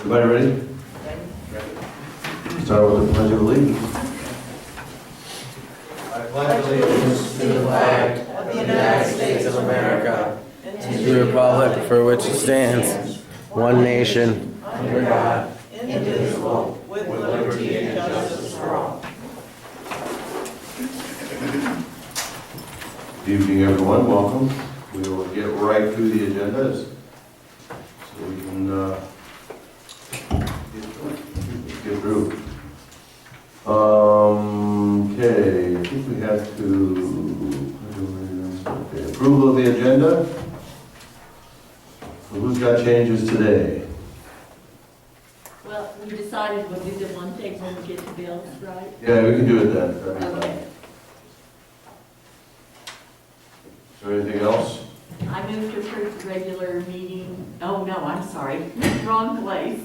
Everybody ready? Start with the Pledge of Allegiance. I pledge allegiance to the flag of the United States of America and to the republic for which it stands, one nation, under God, indivisible, with liberty and justice for all. Good evening, everyone. Welcome. We will get right to the agendas so we can get through. Okay, I think we have to approval of the agenda. So who's got changes today? Well, we decided we'll do the one thing when we get to bills, right? Yeah, we can do it then. That'd be fine. Okay. Is there anything else? I move to approve the regular meeting, oh, no, I'm sorry, wrong place.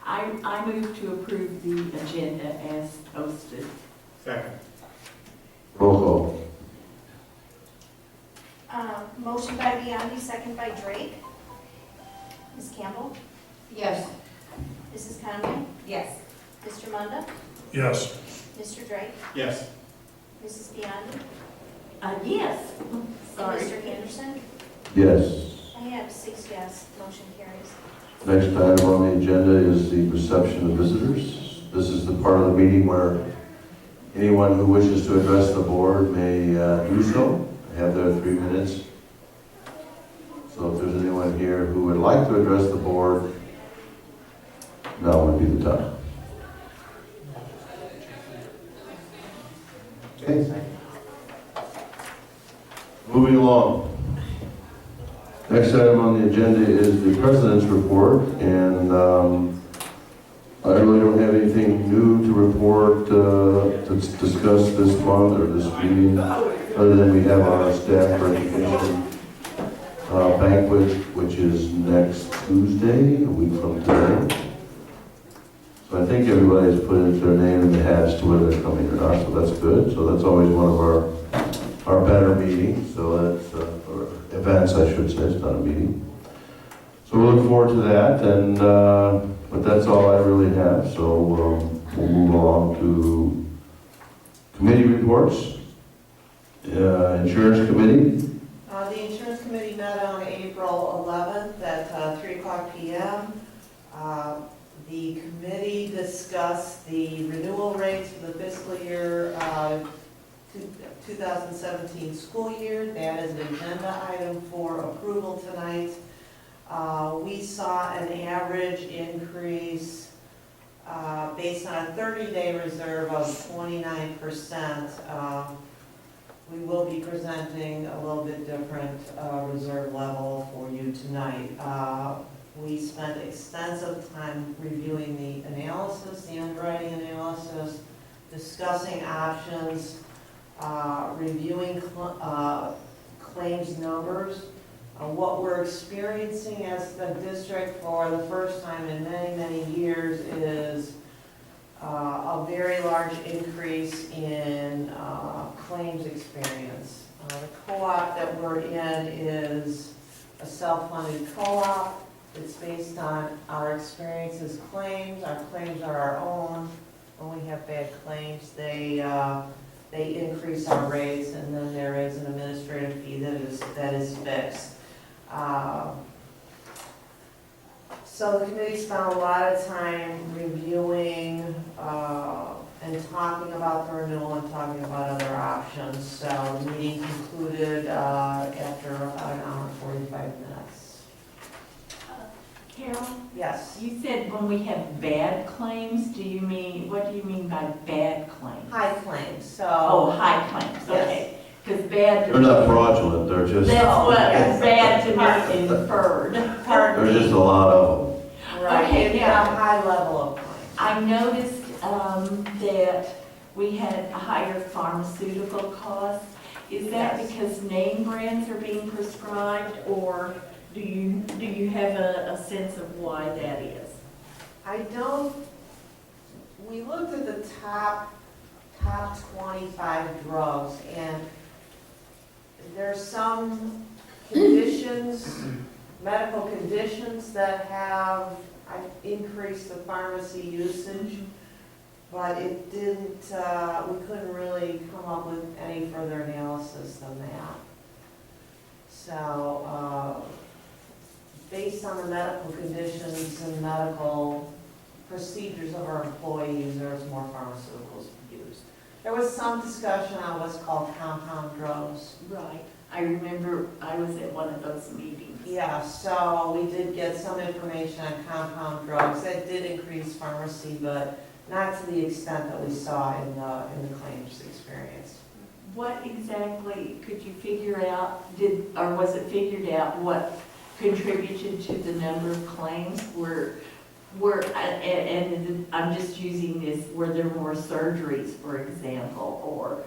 I move to approve the agenda as posted. Second. Roll call. Motion by Biondi, second by Drake. Ms. Campbell? Yes. Mrs. Conway? Yes. Mr. Munda? Yes. Mr. Drake? Yes. Mrs. Biondi? Yes, And sorry. Mr. Anderson? Yes. I have 6 yes, motion carries. Next item on the agenda is the reception of visitors. This is the part of the meeting where anyone who wishes to address the board may do so. They have their 3 minutes. So if there's anyone here who would like to address the board, now would be the time. Okay. Moving along. Next item on the agenda is the President's report, and I really don't have anything new to report to discuss this month or this meeting, other than we have our staff recognition banquet, which is next Tuesday, a week from today. So I think everybody's put their name in the hats to whether they're coming or not, so that's good. So that's always one of our better meetings, so that's, or events, I should say, it's not a meeting. So we look forward to that, and, but that's all I really have, so we'll move along to committee reports. Insurance committee. The insurance committee met on April 11th at 3 o'clock p.m. The committee discussed the renewal rates for the fiscal year 2017 school year. That is an agenda item for approval tonight. We saw an average increase based on a 30-day reserve of 29%. We will be presenting a little bit different reserve level for you tonight. We spent extensive time reviewing the analysis, the underwriting analysis, discussing options, reviewing claims numbers. What we're experiencing as the district for the first time in many, many years is a very large increase in claims experience. The co-op that we're in is a self-funded co-op. It's based on our experience as claims. Our claims are our own. When we have bad claims, they increase our rates, and then there is an administrative fee that is fixed. So the committee spent a lot of time reviewing and talking about the renewal and talking about other options. So the meeting concluded after about an hour and 45 minutes. Carol, Yes. you said when we have bad claims, what do you mean by bad claims? High claims, so. Oh, high claims, okay. Because bad. They're not fraudulent, they're just, That's what Yes. bad to me inferred. there's just a lot of them. Right, Okay, and now- a high level of claims. I noticed that we had higher pharmaceutical costs. Is that Yes. because name brands are being prescribed, or do you have a sense of why that is? I don't, we looked at the top 25 drugs, and there's some conditions medical conditions that have increased the pharmacy usage, but it didn't, we couldn't really come up with any further analysis than that. So, based on the medical conditions and medical procedures of our employees, there's more pharmaceuticals used. There was some discussion on what's called compound drugs. Right. I remember I was at one of those meetings. Yeah, so we did get some information on compound drugs. That did increase pharmacy, but not to the extent that we saw in the claims experience. What exactly could you figure out, or was it figured out what contributed to the number of claims? And I'm just using this, were there more surgeries, for example, or,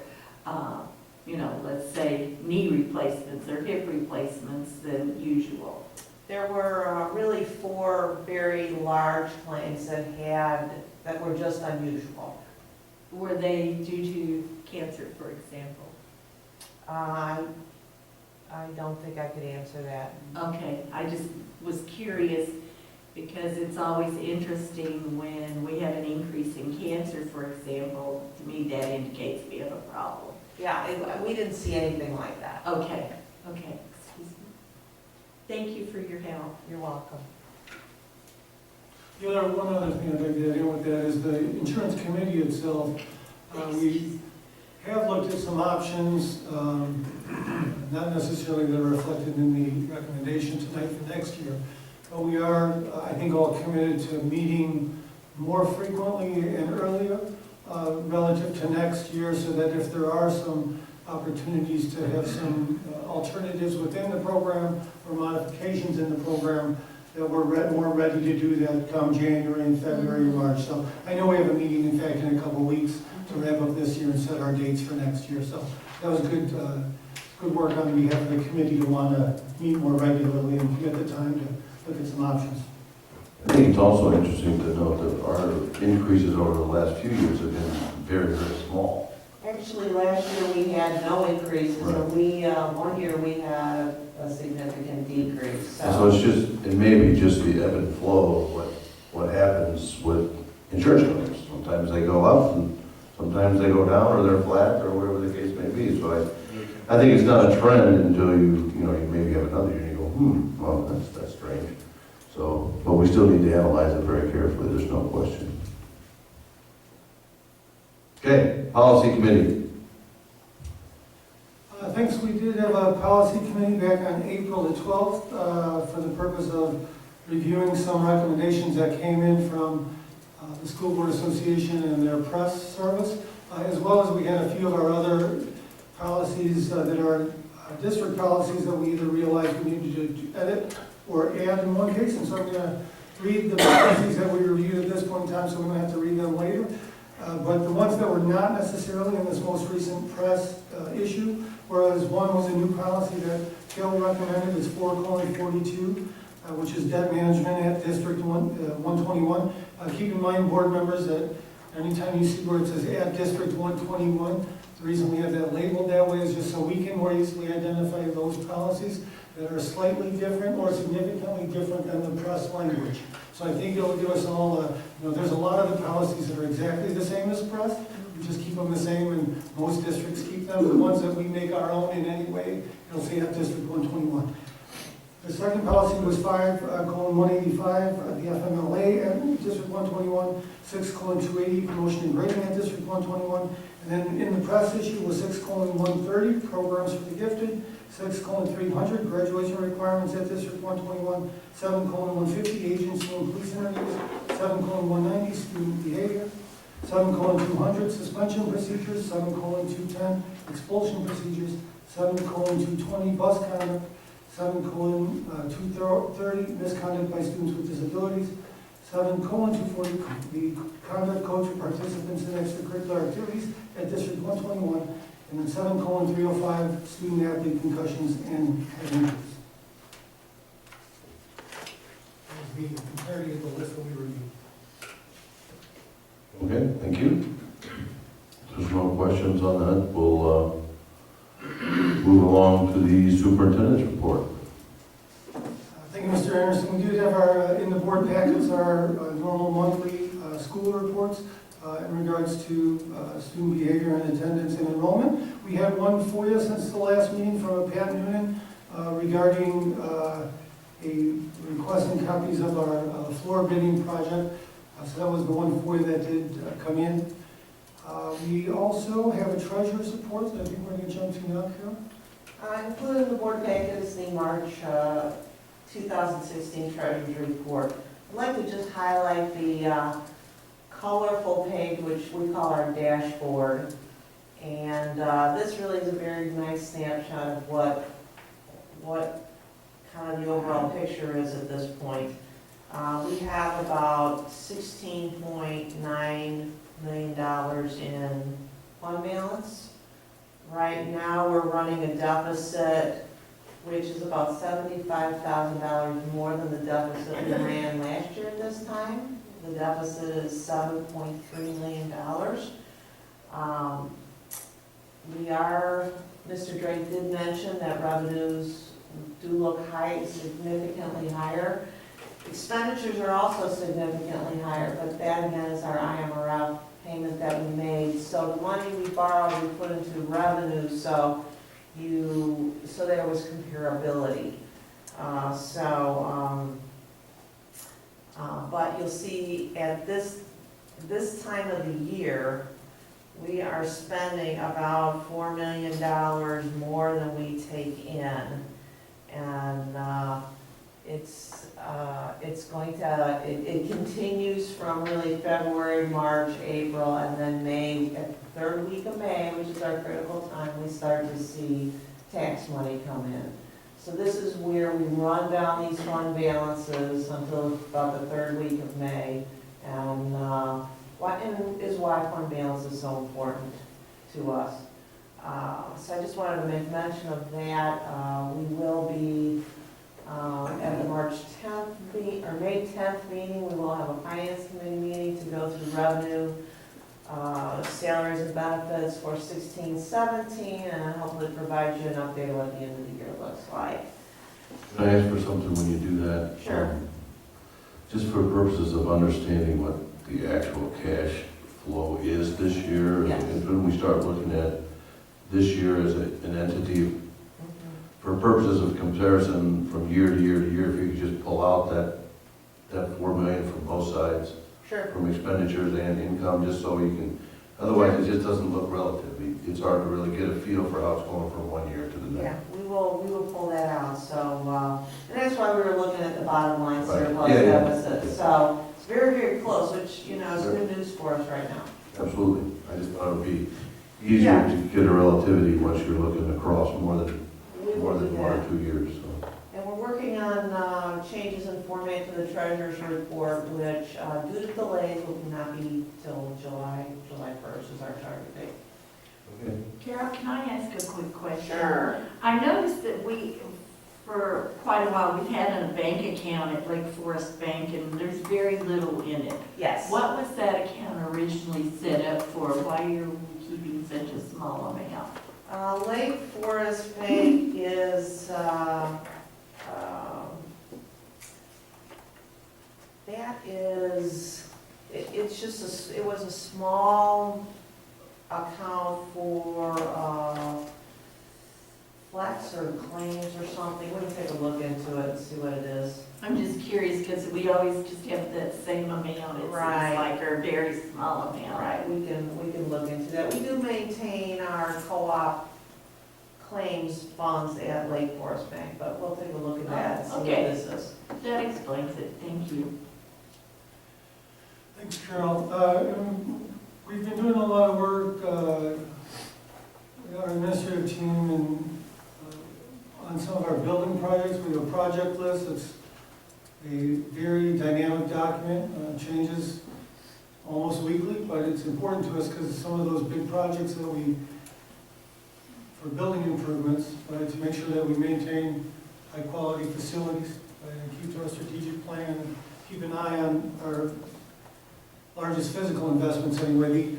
let's say knee replacements or hip replacements than usual? There were really 4 very large claims that were just unusual. Were they due to cancer, for example? I don't think I could answer that. Okay, I just was curious because it's always interesting when we have an increase in cancer, for example. To me, that indicates we have a problem. Yeah, we didn't see anything like that. Okay, excuse me. Thank you for your help. You're welcome. One other thing I'd like to add in with that is the insurance committee itself. We have looked at some options, not necessarily that are reflected in the recommendation tonight for next year, but we are, I think, all committed to meeting more frequently and earlier relative to next year, so that if there are some opportunities to have some alternatives within the program or modifications in the program, that we're more ready to do that come January and February and March. So I know we have a meeting, in fact, in a couple of weeks to wrap up this year and set our dates for next year. So that was good work on behalf of the committee to want to meet more regularly and commit the time to look at some options. I think it's also interesting to note that our increases over the last few years have been very, very small. Actually, last year we had no increases, Right. and one year we had a significant decrease. And so it may be just the ebb and flow of what happens with insurance companies. Sometimes they go up and sometimes they go down, or they're flat, or whatever the case may be. So I think it's not a trend until you maybe have another year and you go, well, that's strange. So, but we still need to analyze it very carefully, there's no question. Okay, policy committee. Thanks, we did have a policy committee back on April the 12th for the purpose of reviewing some recommendations that came in from the School Board Association and their press service, as well as we had a few of our other policies that are district policies that we either realized we needed to edit or add in one case. And so I'm going to read the policies that we reviewed at this point in time, so we don't have to read them later. But the ones that were not necessarily in this most recent press issue, whereas one was a new policy that Phil recommended, is 4:42, which is debt management at District 121. Keep in mind, board members, that anytime you see where it says at District 121, the reason we have that labeled that way is just so we can more easily identify those policies that are slightly different or significantly different than the press language. So I think it'll give us all, there's a lot of the policies that are exactly the same as press. We just keep them the same, and most districts keep them. The ones that we make our own in any way, it'll say at District 121. The second policy was 5:185, the FMLA at District 121, 6:280, promotion and grading at District 121. And then in the press issue was 6:130, programs for the gifted, 6:300, graduation requirements at District 121, 7:150, agency and police interviews, 7:190, student behavior, 7:200, suspension procedures, 7:210, expulsion procedures, 7:220, bus conduct, 7:230, misconduct by students with disabilities, 7:240, the conduct coach for participants in extracurricular activities at District 121, and then 7:305, student athlete concussions and head injuries. That was the entirety of the list that we reviewed. Okay, thank you. If there's no questions on that, we'll move along to the superintendent's report. Thank you, Mr. Anderson, we do have our, in the board packets, our normal monthly school reports in regards to student behavior and attendance and enrollment. We had one for you since the last meeting from Pat Noonan regarding a requesting copies of our floor bidding project. So that was the one for you that did come in. We also have a treasurer's report that I think we're going to jump to now, Carol. Included in the board packet is the March 2016 Treasurer's Report. I'd like to just highlight the colorful page, which we call our dashboard. And this really is a very nice snapshot of what kind of the overall picture is at this point. We have about $16.9 million in fund balance. Right now, we're running a deficit, which is about $75,000 more than the deficit we ran last year at this time. The deficit is $7.3 million. Mr. Drake did mention that revenues do look high, significantly higher. Expenditures are also significantly higher, but that again is our IMRF payment that we made. So the money we borrowed, we put into revenue, so there was comparability. But you'll see at this time of the year, we are spending about $4 million more than we take in. And it continues from really February, March, April, and then May. At the third week of May, which is our critical time, we start to see tax money come in. So this is where we run down these fund balances until about the third week of May. And is why fund balance is so important to us. So I just wanted to make mention of that. We will be at the March 10th or May 10th meeting, we will have a finance committee meeting to go through revenue, salaries and benefits for 16-17, and hopefully provide you an update on what the end of the year looks like. Can I ask for something when you do that? Sure. Just for purposes of understanding what the actual cash flow is this year, Yes. and when we start looking at this year as an entity, for purposes of comparison from year to year to year, if you could just pull out that $4 million from both sides, Sure. from expenditures and income, just so you can, otherwise it just doesn't look relative. It's hard to really get a feel for how it's going from one year to the Yeah, next. we will pull that out. So, and that's why we were looking at the bottom line surplus Right. Yeah. deficit. So it's very, very close, which, is good news for us right now. Absolutely. I just thought it would be easier Yeah. to get a relativity once you're looking across more than We will do 1 or that. 2 years, so. And we're working on changes in format to the treasurer's report, which due to delays will not be till July 1st is our target date. Okay. Carol, can I ask a quick question? Sure. I noticed that for quite a while, we've had a bank account at Lake Forest Bank, and there's very little in it. Yes. What was that account originally set up for? Why are we keeping such a small amount? Lake Forest Bank is, it was a small account for flex or claims or something. We can take a look into it and see what it is. I'm just curious, because we always just have that same amount, it seems Right. like, or a very small amount. All right, we can look into that. We do maintain our co-op claims funds at Lake Forest Bank, but we'll take a look at that and see what Okay. this is. That explains it, thank you. Thanks, Carol. We've been doing a lot of work, with our administrative team and on some of our building projects. We have a project list. It's a very dynamic document, changes almost weekly, but it's important to us because some of those big projects that for building improvements, to make sure that we maintain high-quality facilities and keep to our strategic plan and keep an eye on our largest physical investments anyway. The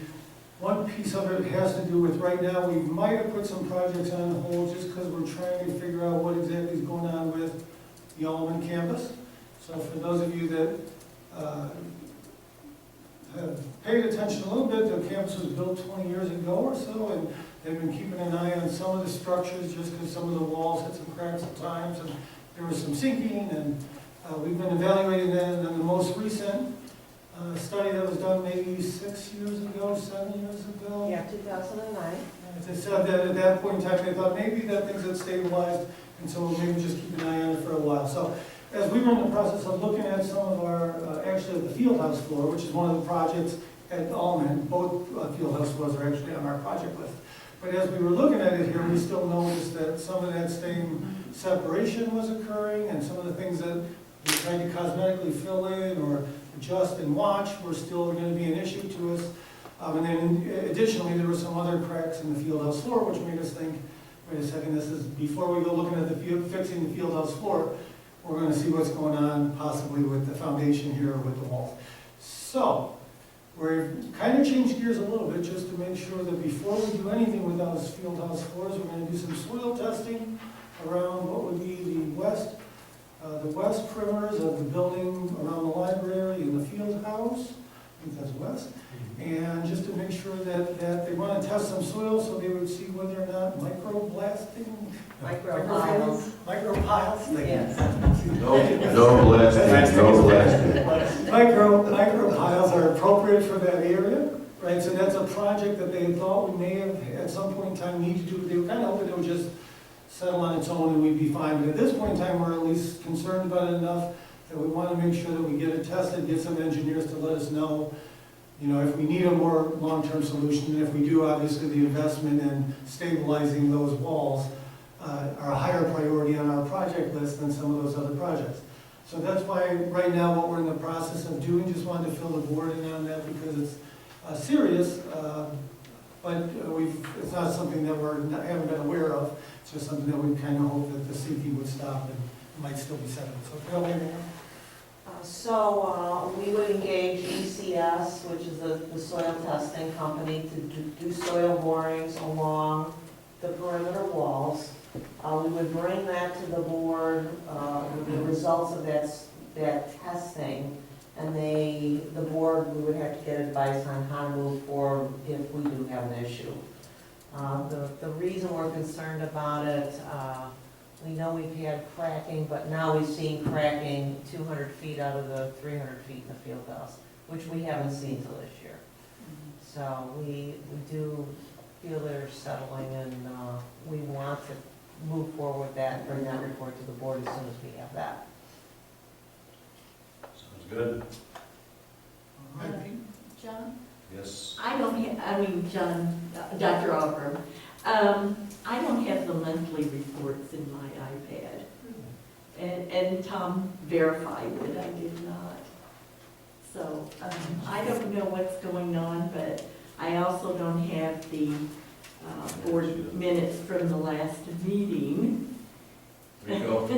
one piece of it has to do with right now, we might have put some projects on hold just because we're trying to figure out what exactly is going on with the Allman campus. So for those of you that have paid attention a little bit, the campus was built 20 years ago or so, and they've been keeping an eye on some of the structures just because some of the walls had some cracks at times, and there was some sinking, and we've been evaluating that, and then the most recent study that was done maybe 6 years ago, 7 years ago. Yeah, 2009. They said that at that point in time, they thought maybe that things had stabilized, and so maybe just keep an eye on it for a while. So as we were in the process of looking at some of our, actually the field house floor, which is one of the projects at Allman, both field house floors are actually on our project list. But as we were looking at it here, we still noticed that some of that same separation was occurring, and some of the things that we tried to cosmetically fill in or adjust and watch were still going to be an issue to us. And then additionally, there were some other cracks in the field house floor, which made us think, wait a second, this is, before we go looking at the fixing the field house floor, we're going to see what's going on possibly with the foundation here or with the walls. So, we're kind of changed gears a little bit just to make sure that before we do anything with those field house floors, we're going to do some soil testing around what would be the west perimeters of the building around the library and the field house. I think that's west. And just to make sure that they want to test some soil so they would see whether or not microblasting. Micropiles. Micropiles. Yes. No blasting, no blasting. Micropiles are appropriate for that area, right? So that's a project that they thought we may have at some point in time need to do. They were kind of hoping it would just settle on its own and we'd be fine. But at this point in time, we're at least concerned about it enough that we want to make sure that we get it tested, get some engineers to let us know, if we need a more long-term solution. And if we do, obviously the investment in stabilizing those walls are a higher priority on our project list than some of those other projects. So that's why right now what we're in the process of doing, just wanted to fill the board in on that because it's serious, but it's not something that haven't been aware of. It's just something that we kind of hope that the CP would stop and might still be settled. So Carol, anything else? So we would engage ECS, which is the soil testing company, to do soil borings along the perimeter walls. We would bring that to the board, the results of that testing, and the board, we would have to get advice on how to move forward if we do have an issue. The reason we're concerned about it, we know we've had cracking, but now we've seen cracking 200 feet out of the 300 feet in the field house, which we haven't seen till this year. So we do feel they're settling, and we want to move forward with that and bring that report to the board as soon as we have that. Sounds good. John? Yes. John, Dr. Auburn, I don't have the monthly reports in my iPad. And Tom verified that I did not. So I don't know what's going on, but I also don't have the board minutes from the last meeting. There you go.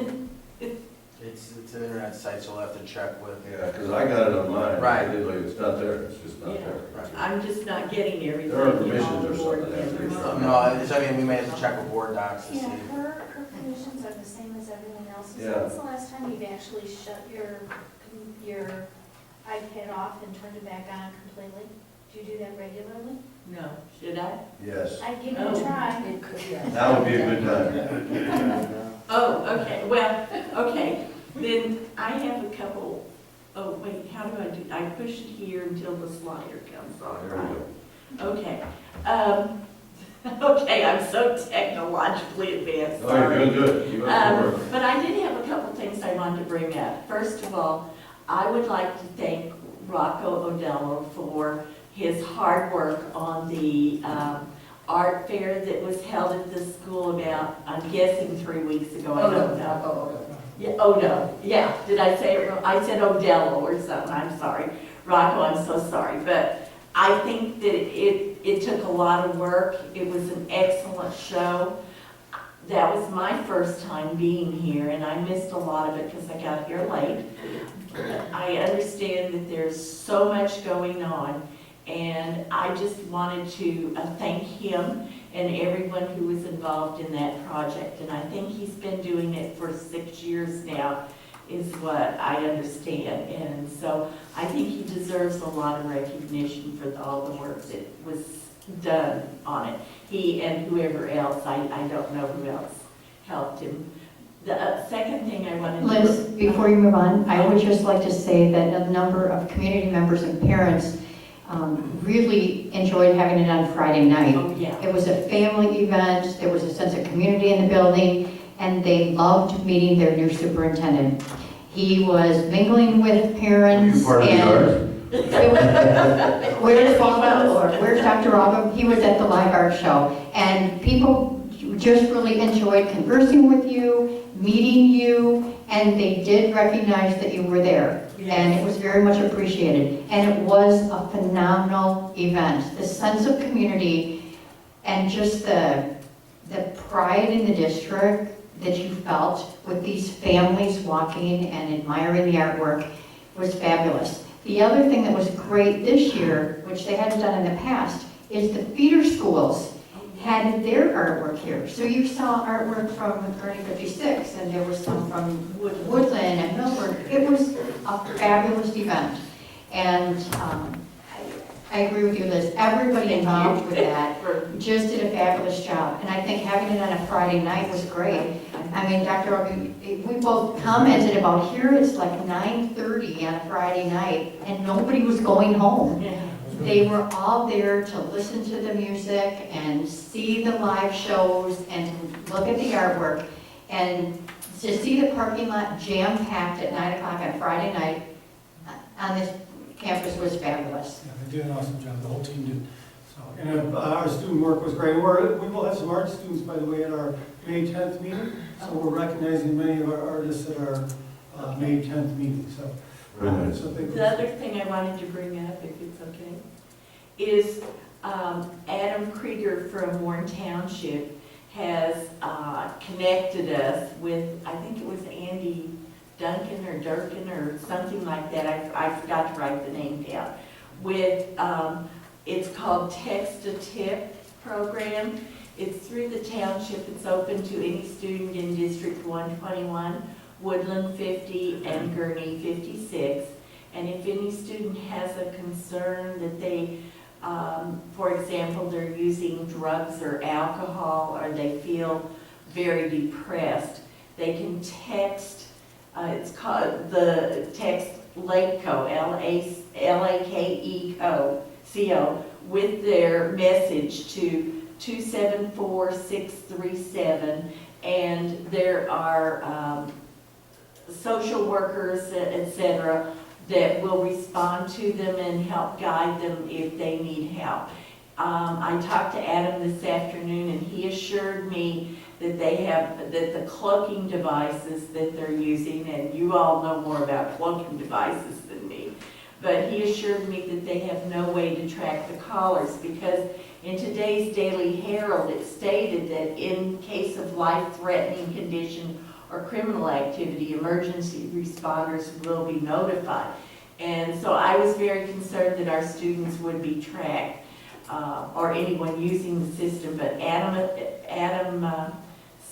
It's an internet site, so we'll have to check with. Yeah, because I got it on mine. Right. It's not there, it's just not Yeah. there. Right. I'm just not getting everything. There are in all permissions the or board something after members. you're done. No, we may have to check with board docs to see. Yeah, her permissions are the same as everyone else's. Yeah. When's the last time you've actually shut your iPad off and turned it back on completely? Do you do that regularly? No, should I? Yes, I'd give it Oh. a try. that would be a good time. Oh, okay, well, okay, then I have a couple, oh, wait, how do I do, I push it here until the slider comes on, There we right? go. Okay, okay, I'm so technologically advanced, Oh, sorry. you're doing good. You have to work. But I did have a couple things I wanted to bring up. First of all, I would like to thank Rocco Odello for his hard work on the art fair that was held at the school about, I'm guessing 3 weeks ago, I don't know. Yeah, no, yeah, did I say it wrong? I said Odello or something, I'm sorry. Rocco, I'm so sorry, but I think that it took a lot of work. It was an excellent show. That was my first time being here, and I missed a lot of it because I got here late. I understand that there's so much going on, and I just wanted to thank him and everyone who was involved in that project. And I think he's been doing it for 6 years now. is what I understand. And so I think he deserves a lot of recognition for all the work that was done on it. He and whoever else, I don't know who else helped him. The second thing I wanted to... Liz, before you move on, I would just like to say that a number of community members and parents really enjoyed having it on Friday night. Oh, yeah. It was a family event, there was a sense of community in the building, and they loved meeting their new superintendent. He was mingling with parents You part of the and... art? Where's Father, or where's Dr. Robin? He was at the live art show, and people just really enjoyed conversing with you, meeting you, and they did recognize that you were there. And it was very much appreciated. And it was a phenomenal event. The sense of community and just the pride in the district that you felt with these families walking and admiring the artwork was fabulous. The other thing that was great this year, which they hadn't done in the past, is the feeder schools had their artwork here. So you saw artwork from Gurney 56, and there was some from Woodland and Milford. It was a fabulous event. And I agree with you, Liz. Everybody involved with that just did a fabulous job. And I think having it on a Friday night was great. I mean, Dr. Obi, we both commented about here, it's like 9:30 on a Friday night, and nobody was going home. Yeah. They were all there to listen to the music and see the live shows and to look at the artwork. And to see the parking lot jam-packed at 9 o'clock on Friday night on this campus was fabulous. Yeah, they did an awesome job, the whole team did. So, and our student work was great. We will have some art students, by the way, at our May 10th meeting. So we're recognizing many of our artists at our May 10th meeting, so. Very nice. So thank you. The other thing I wanted to bring up, if it's okay, is Adam Krieger from Warren Township has connected us with, I think it was Andy Duncan or Durkin or something like that. I forgot to write the name down. With, it's called Text a Tip program. It's through the township. It's open to any student in District 121, Woodland 50, and Gurney 56. And if any student has a concern that they, for example, they're using drugs or alcohol, or they feel very depressed, they can text, it's called the text LAKECO, L-A-K-E-C-O, with their message to 274-637, and there are social workers, etc., that will respond to them and help guide them if they need help. I talked to Adam this afternoon, and he assured me that that the cloaking devices that they're using, and you all know more about cloaking devices than me, but he assured me that they have no way to track the callers, because in today's Daily Herald, it stated that in case of life-threatening condition or criminal activity, emergency responders will be notified. And so I was very concerned that our students would be tracked, or anyone using the system, but Adam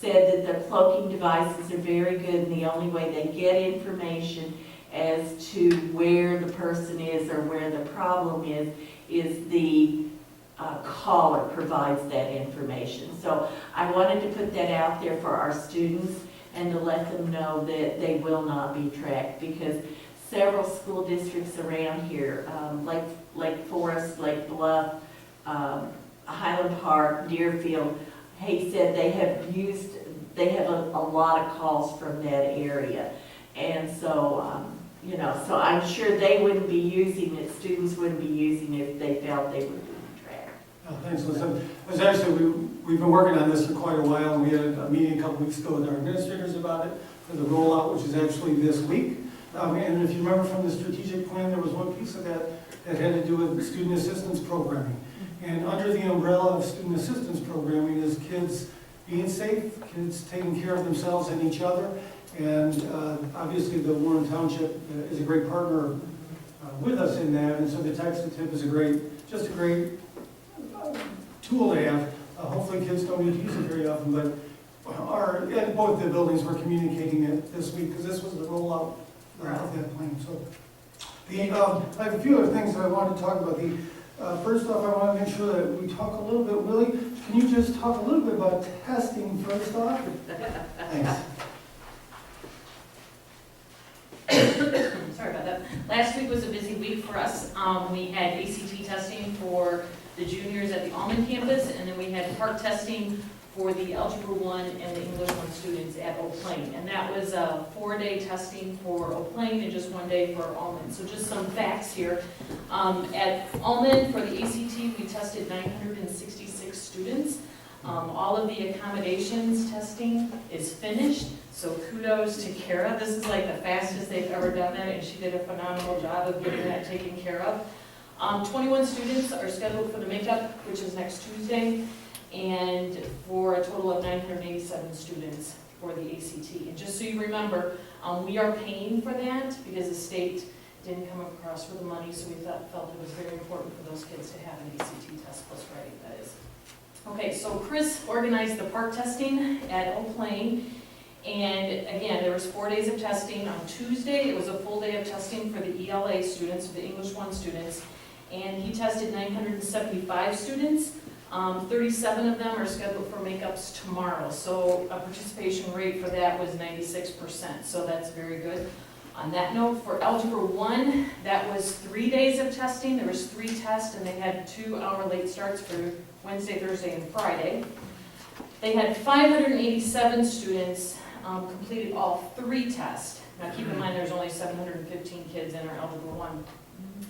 said that the cloaking devices are very good, and the only way they get information as to where the person is or where the problem is the caller provides that information. So I wanted to put that out there for our students and to let them know that they will not be tracked, because several school districts around here, Lake Forest, Lake Bluff, Highland Park, Deerfield, he said they have a lot of calls from that area. And so, so I'm sure they wouldn't be using it, students wouldn't be using it if they felt they were being tracked. Thanks, Liz. We've been working on this for quite a while, and we had a meeting a couple weeks ago with our administrators about it for the rollout, which is actually this week. And if you remember from the strategic plan, there was one piece of that had to do with student assistance programming. And under the umbrella of student assistance programming is kids being safe, kids taking care of themselves and each other. And obviously the Warren Township is a great partner with us in that. And so the Text a Tip is a great tool to have. Hopefully kids don't need to use it very often, but at both the buildings, we're communicating it this week, because this was the rollout of that plan, so. I have a few other things that I wanted to talk about. First off, I want to make sure that we talk a little bit, Willie, can you just talk a little bit about testing first off? Thanks. Sorry about that. Last week was a busy week for us. We had ACT testing for the juniors at the Almond campus, and then we had park testing for the Algebra 1 and the English 1 students at Oak Plain. And that was a 4-day testing for Oak Plain and just 1 day for Almond. So just some facts here. At Almond, for the ACT, we tested 966 students. All of the accommodations testing is finished, so kudos to Kara. This is like the fastest they've ever done that, and she did a phenomenal job of getting that taken care of. 21 students are scheduled for the makeup, which is next Tuesday, and for a total of 987 students for the ACT. And just so you remember, we are paying for that because the state didn't come across with the money, so we felt it was very important for those kids to have an ACT test plus writing, that is. Okay, so Chris organized the park testing at Oak Plain, and again, there was 4 days of testing. On Tuesday, it was a full day of testing for the ELA students, the English 1 students, and he tested 975 students. 37 of them are scheduled for makeups tomorrow, so a participation rate for that was 96%, so that's very good. On that note, for Algebra 1, that was 3 days of testing. There was 3 tests, and they had 2-hour late starts for Wednesday, Thursday, and Friday. They had 587 students completed all 3 tests. Now keep in mind there's only 715 kids in our Algebra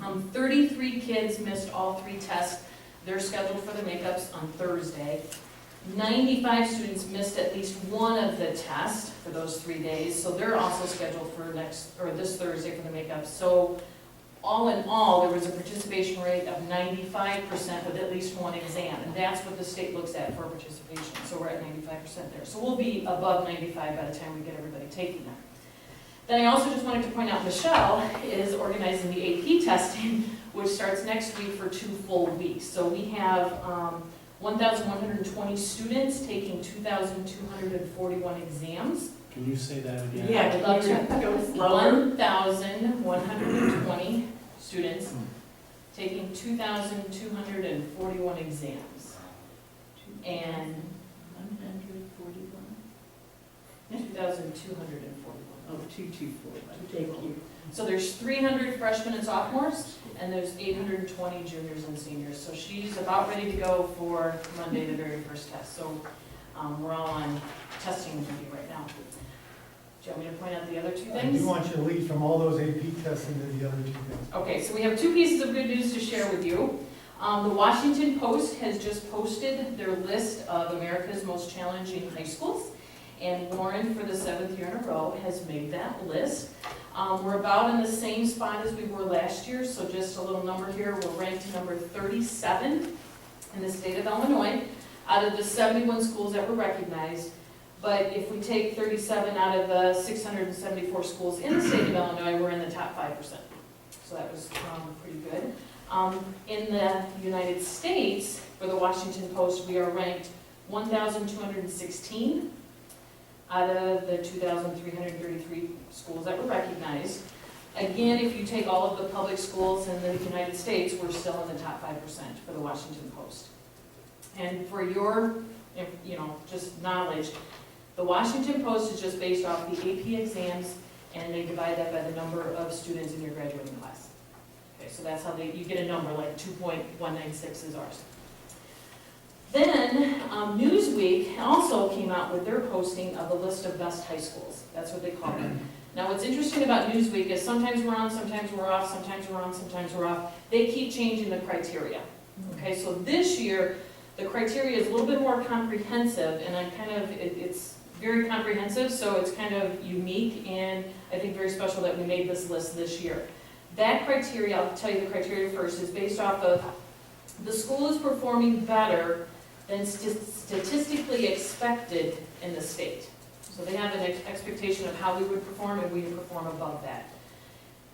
1. 33 kids missed all 3 tests. They're scheduled for the makeups on Thursday. 95 students missed at least one of the tests for those 3 days, so they're also scheduled for this Thursday for the makeups. So all in all, there was a participation rate of 95% with at least one exam, and that's what the state looks at for participation. So we're at 95% there. So we'll be above 95 by the time we get everybody taking that. Then I also just wanted to point out Michelle is organizing the AP testing, which starts next week for 2 full weeks. So we have 1,120 students taking 2,241 exams. Can you say that again? Yeah, I'd love to go slower. 1,120 students taking 2,241 exams. And 2,241. Oh, 224, thank you. So there's 300 freshmen and sophomores, and there's 820 juniors and seniors. So she's about ready to go for Monday, the very first test. So we're all on testing duty right now. Do you want me to point out the other 2 I things? do want you to lead from all those AP tests into the other 2 things. Okay, so we have 2 pieces of good news to share with you. The Washington Post has just posted their list of America's most challenging high schools. And Warren, for the 7th year in a row, has made that list. We're about in the same spot as we were last year, so just a little number here. We're ranked number 37 in the state of Illinois out of the 71 schools that were recognized. But if we take 37 out of the 674 schools in the state of Illinois, we're in the top 5%. So that was pretty good. In the United States, for the Washington Post, we are ranked 1,216 out of the 2,333 schools that were recognized. Again, if you take all of the public schools in the United States, we're still in the top 5% for the Washington Post. And for your, just knowledge, the Washington Post is just based off the AP exams, and they divide that by the number of students in your graduating class. Okay, so that's how you get a number, like 2.196 is ours. Then, Newsweek also came out with their posting of a list of best high schools. That's what they call it. Now, what's interesting about Newsweek is sometimes we're on, sometimes we're off, sometimes we're on, sometimes we're off. They keep changing the criteria. Okay, so this year, the criteria is a little bit more comprehensive, and it's very comprehensive, so it's kind of unique, and I think very special that we made this list this year. That criteria, I'll tell you the criteria first, is based off of the school is performing better than statistically expected in the state. So they have an expectation of how we would perform, and we would perform above that.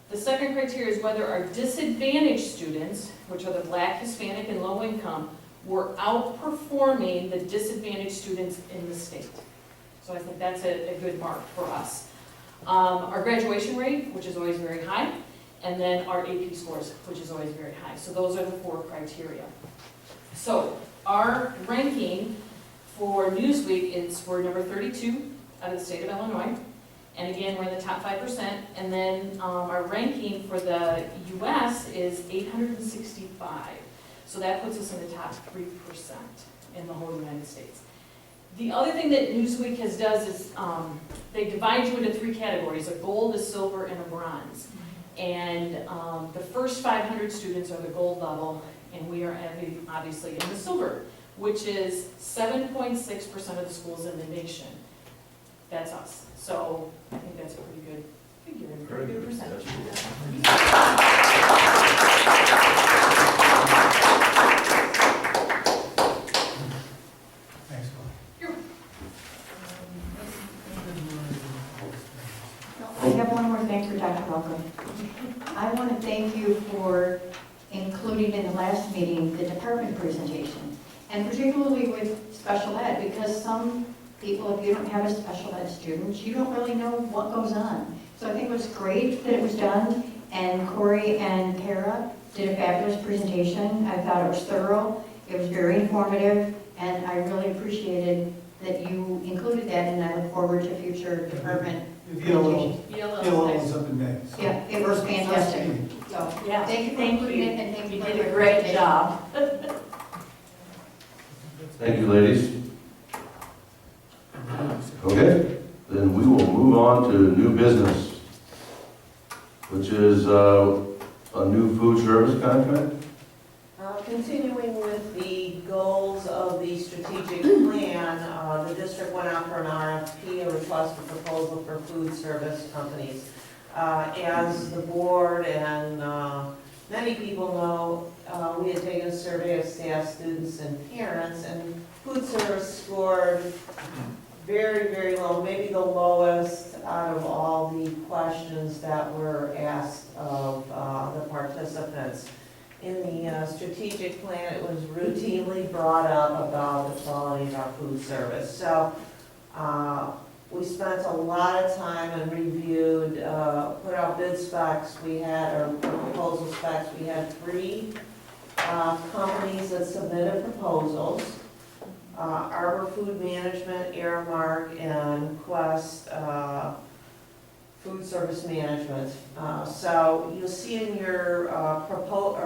The second criteria is whether our disadvantaged students, which are the Black, Hispanic, and low income, were outperforming the disadvantaged students in the state. So I think that's a good mark for us. Our graduation rate, which is always very high, and then our AP scores, which is always very high. So those are the 4 criteria. So our ranking for Newsweek is we're number 32 out of the state of Illinois. And again, we're in the top 5%. And then our ranking for the US is 865. So that puts us in the top 3% in the whole United States. The other thing that Newsweek does is they divide you into 3 categories, a gold, a silver, and a bronze. And the first 500 students are the gold level, and we are obviously in the silver, which is 7.6% of the schools in the nation. That's us. So I think that's a pretty good figure, and a pretty good percentage. Thanks, Bob. I have one more thing for Dr. Welcome. I want to thank you for including in the last meeting the department presentation, and particularly with special ed, because some people, if you don't have a special ed student, you don't really know what goes on. So I think it was great that it was done, and Corey and Kara did a fabulous presentation. I thought it was thorough, it was very informative, and I really appreciated that you included that, and I look forward to future department The VLO, ELL VLO is is up in May. So Yeah, it was first fantastic. meeting. So, Yeah, thank you for including it, and thank you You for did the a great presentation. job. Thank you, ladies. Okay, then we will move on to new business, which is a new food service contract. Continuing with the goals of the strategic plan, the district went out for an RFP, a request for proposal for food service companies. As the board and many people know, we had taken a survey of staff, students, and parents, and food service scored very, very low, maybe the lowest out of all the questions that were asked of the participants. In the strategic plan, it was routinely brought up about the quality of our food service. So we spent a lot of time and reviewed, put out bid specs. We had, or proposal specs, we had 3 companies that submitted proposals. Arbor Food Management, Aramark, and Quest Food Service Management. So you'll see in your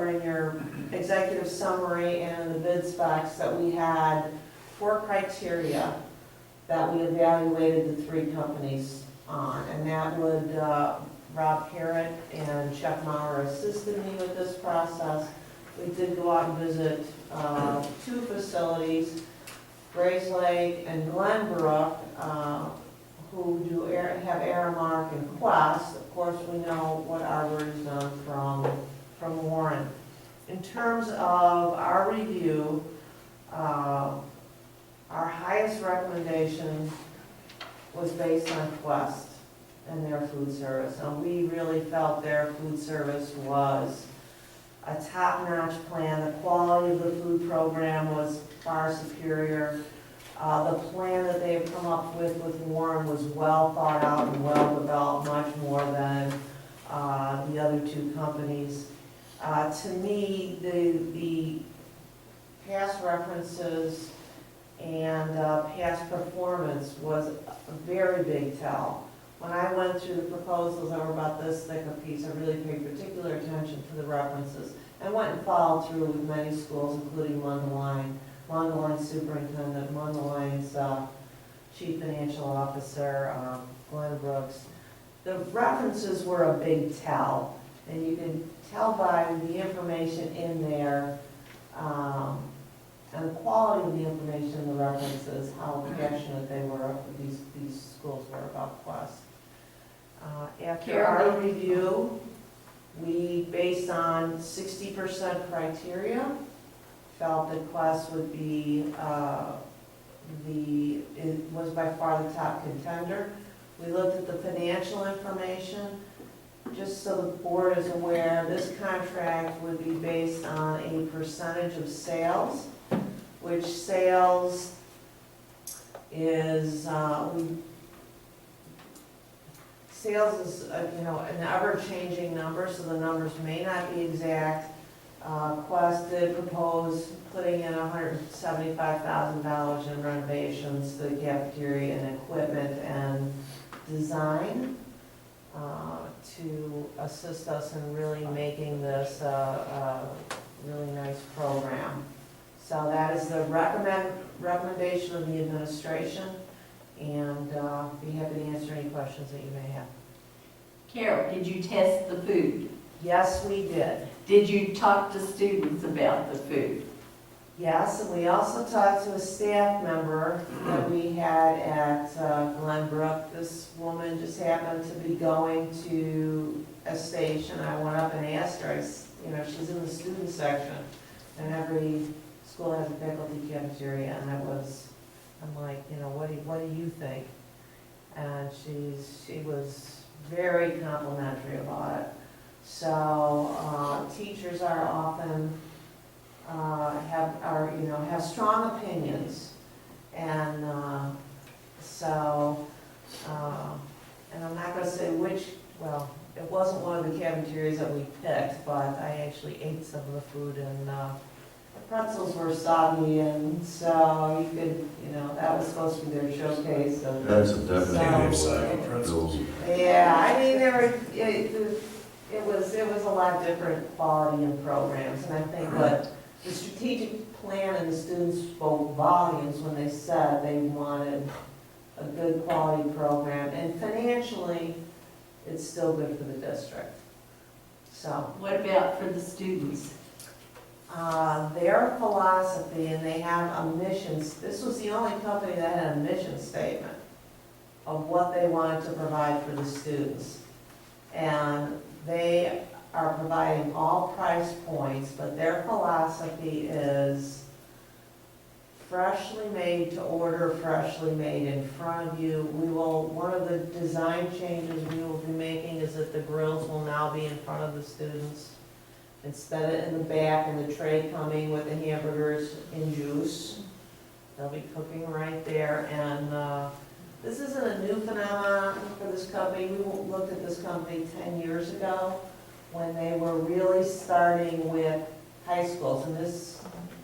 in your executive summary and in the bid specs that we had 4 criteria that we evaluated the 3 companies on, and that would Rob Parrott and Chuck Maurer assisted me with this process. We did go out and visit 2 facilities, Grays Lake and Glenbrook, who have Aramark and Quest. Of course, we know what Arbor has done from Warren. In terms of our review, our highest recommendation was based on Quest and their food service. And we really felt their food service was a top-notch plan. The quality of the food program was far superior. The plan that they have come up with Warren was well thought out and well developed, much more than the other 2 companies. To me, the past references and past performance was a very big tell. When I went through the proposals that were about this thick a piece, I really paid particular attention to the references and went and followed through with many schools, including Mundelein superintendent, Mundelein's chief financial officer, Glenn Brooks. The references were a big tell, and you can tell by the information in there and the quality of the information in the references how passionate they were, these schools were about Quest. After our review, we, based on 60% criteria, felt that Quest would be was by far the top contender. We looked at the financial information. Just so the board is aware, this contract would be based on a percentage of sales, which sales is, sales is, an ever-changing number, so the numbers may not be exact. Quest did propose putting in $175,000 in renovations to the cafeteria and equipment and design to assist us in really making this a really nice program. So that is the recommendation of the administration, and be happy to answer any questions that you may have. Carol, did you test the food? Yes, we did. Did you talk to students about the food? Yes, and we also talked to a staff member that we had at Glenbrook. This woman just happened to be going to a station. I went up and asked her, she's in the student section, and every school has a faculty cafeteria, and I'm like, what do you think? And she was very complimentary about it. So teachers are often have strong opinions, and and I'm not going to say which. Well, it wasn't one of the cafeterias that we picked, but I actually ate some of the food, and the pretzels were soggy, and so you could, that was supposed to be their showcase. Of, That's a definite. yeah, I mean, it was a lot different quality in programs, and I think what the strategic plan and the students spoke volumes when they said they wanted a good quality program, and financially, it's still good for the district. So. What about for the students? Their philosophy, and they have a mission, this was the only company that had a mission statement of what they wanted to provide for the students. And they are providing all price points, but their philosophy is freshly made to order, freshly made in front of you. One of the design changes we will be making is that the grills will now be in front of the students instead of in the back and the tray coming with the hamburgers and juice. They'll be cooking right there, and this isn't a new phenomenon for this company. We looked at this company 10 years ago when they were really starting with high schools, and this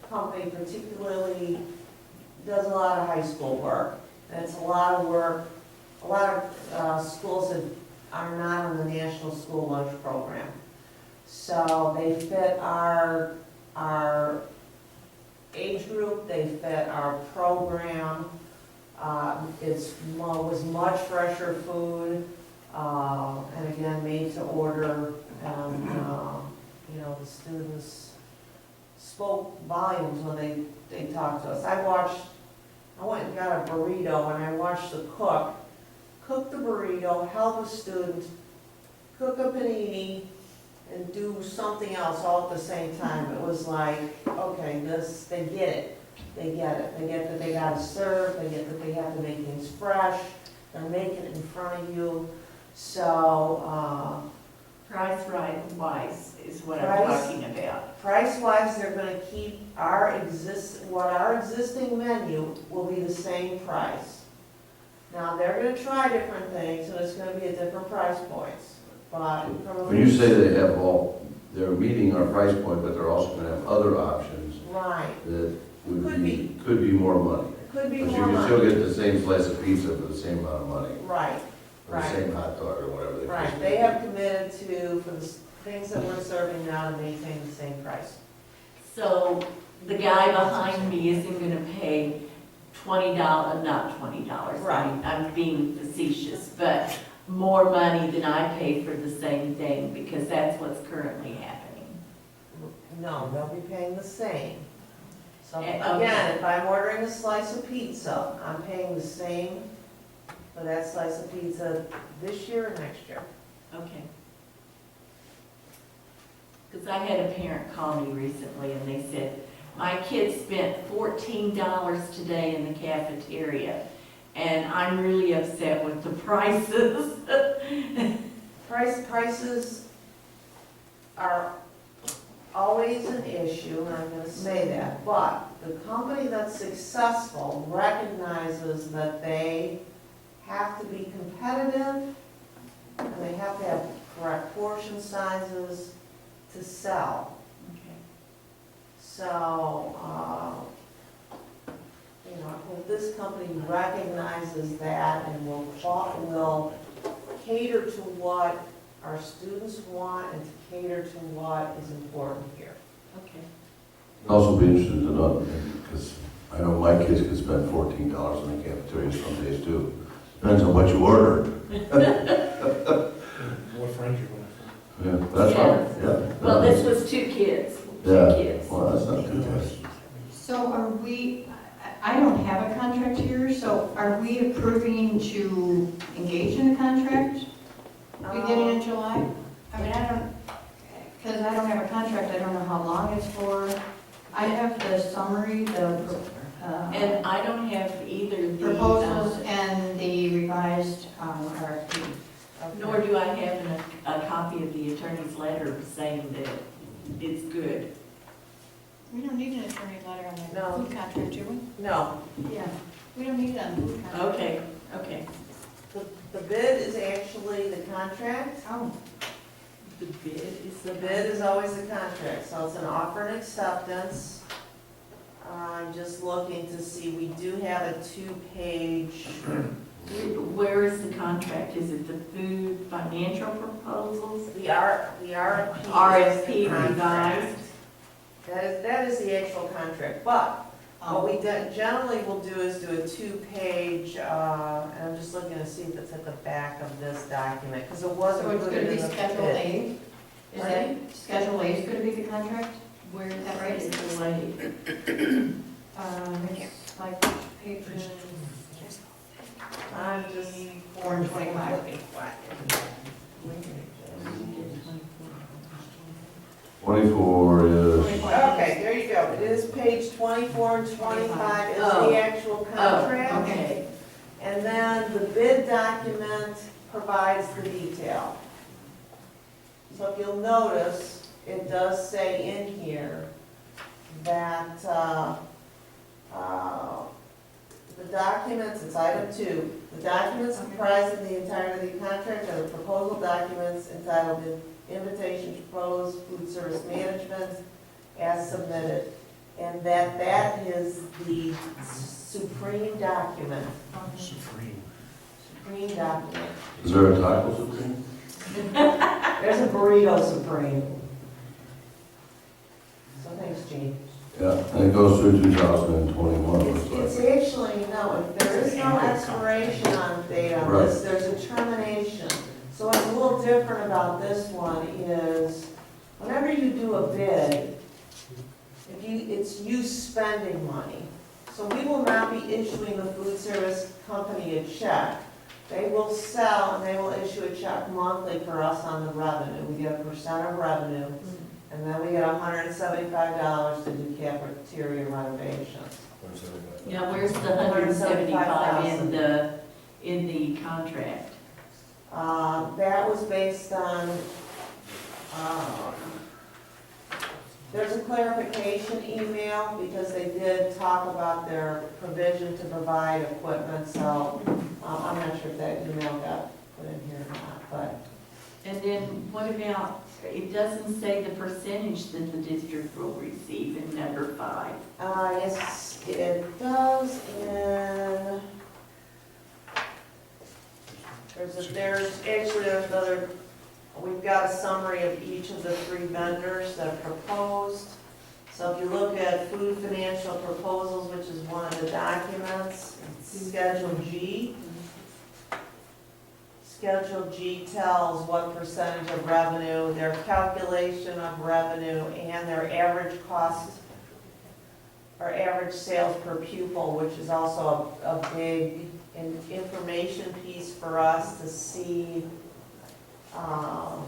company particularly does a lot of high school work, and it's a lot of work. A lot of schools that are not on the National School Lunch Program. So they fit our age group, they fit our program. Was much fresher food, and again, made to order, and the students spoke volumes when they talked to us. I went and got a burrito, and I watched the cook the burrito, help a student cook a panini, and do something else all at the same time. It was like, okay, they get it. They get it. They get that they gotta serve, they get that they have to make things fresh, they're making it in front of you. So, Price-wise is what I'm talking about. price-wise, they're gonna keep our existing menu will be the same price. Now, they're gonna try different things, and it's gonna be at different price points, but. When you say they have they're meeting our price point, but they're also gonna have other options Right, that Could could be more money. it could be But you more can still money. get the same slice of pizza for the same amount of money, Right, or the right. same hot dog, or whatever the case Right, may they be. have committed to, for the things that we're serving now, to maintain the same price. So the guy behind me isn't gonna pay $20, not $20. Right. I'm being facetious, but more money than I pay for the same thing, because that's what's currently happening. No, they'll be paying the same. So Okay. again, if I'm ordering a slice of pizza, I'm paying the same for that slice of pizza this year or next year. Okay. Because I had a parent call me recently, and they said, my kid spent $14 today in the cafeteria, and I'm really upset with the prices. Prices are always always an issue, and I'm gonna say that, but the company that's successful recognizes that they have to be competitive, and they have to have correct portion sizes to sell. Okay. So, you know, if this company recognizes that and will cater to what our students want and to cater to what is important here. Okay. I'd also be interested to know, because I know my kids could spend $14 in the cafeteria some days too. Depends on what you order. More friends you're gonna Yeah, that's right, yeah. Well, this was 2 kids. Yeah. 2 kids. Well, that's not too bad. So are we, I don't have a contract here, so are we approving to engage in a contract beginning in July? I mean, because I don't have a contract, I don't know how long it's for. I have the summary, And I don't have either the, proposals and the revised RFP. nor do I have a copy of the attorney's letter saying that it's good. We don't need an attorney letter on the No. food contract, do we? No, Yeah. We don't need it on the food contract. Okay, okay. the bid is actually the contract. Oh, The bid is The bid is always the contract, so it's an offer and acceptance. I'm just looking to see, we do have a 2-page, Where is the contract? Is it the food financial proposals? the RFP. is the RFP contract. revised? That is the actual contract, but what oh, we generally will do is do a 2-page, and I'm just looking to see if it's at the back of this document, because it wasn't so it's included gonna in be the Schedule bid. A? Is that, Schedule A is gonna be the contract? Where is that right? It's delayed. It's like pages I'm just. 4 and 25. Twenty-four is, Okay, there you go. It is page 24 and 25 is Oh. the actual Oh, contract. okay. And then the bid document provides the detail. So if you'll notice, it does say in here that the documents, it's item 2, the documents comprising the entirety of the contract are the proposal documents entitled Invitation to Propose Food Service Management as submitted. And that is the supreme document. Supreme. Supreme document. is there a taco supreme? There's a burrito supreme. So thanks, Gene. Yeah, and it goes through 2021, it It's looks like. actually, no, there is no expiration on date on this, there's a termination. So what's a little different about this one is, whenever you do a bid, it's you spending money. So we will not be issuing the food service company a check. They will sell and they will issue a check monthly for us on the revenue. We get a percent of revenue, and then we get $175 to do cafeteria renovations. Now, where's the 175 in the contract? That was based on, there's a clarification email, because they did talk about their provision to provide equipment, so I'm not sure if that email got put in here or not, but. And then what about, it doesn't say the percentage that the district will receive in number 5. Yes, it does in, there's another, we've got a summary of each of the 3 vendors that are proposed. So if you look at food financial proposals, which is one of the documents, it's Schedule G. Schedule G tells what percentage of revenue, their calculation of revenue, and their average cost, or average sales per pupil, which is also a big information piece for us to see how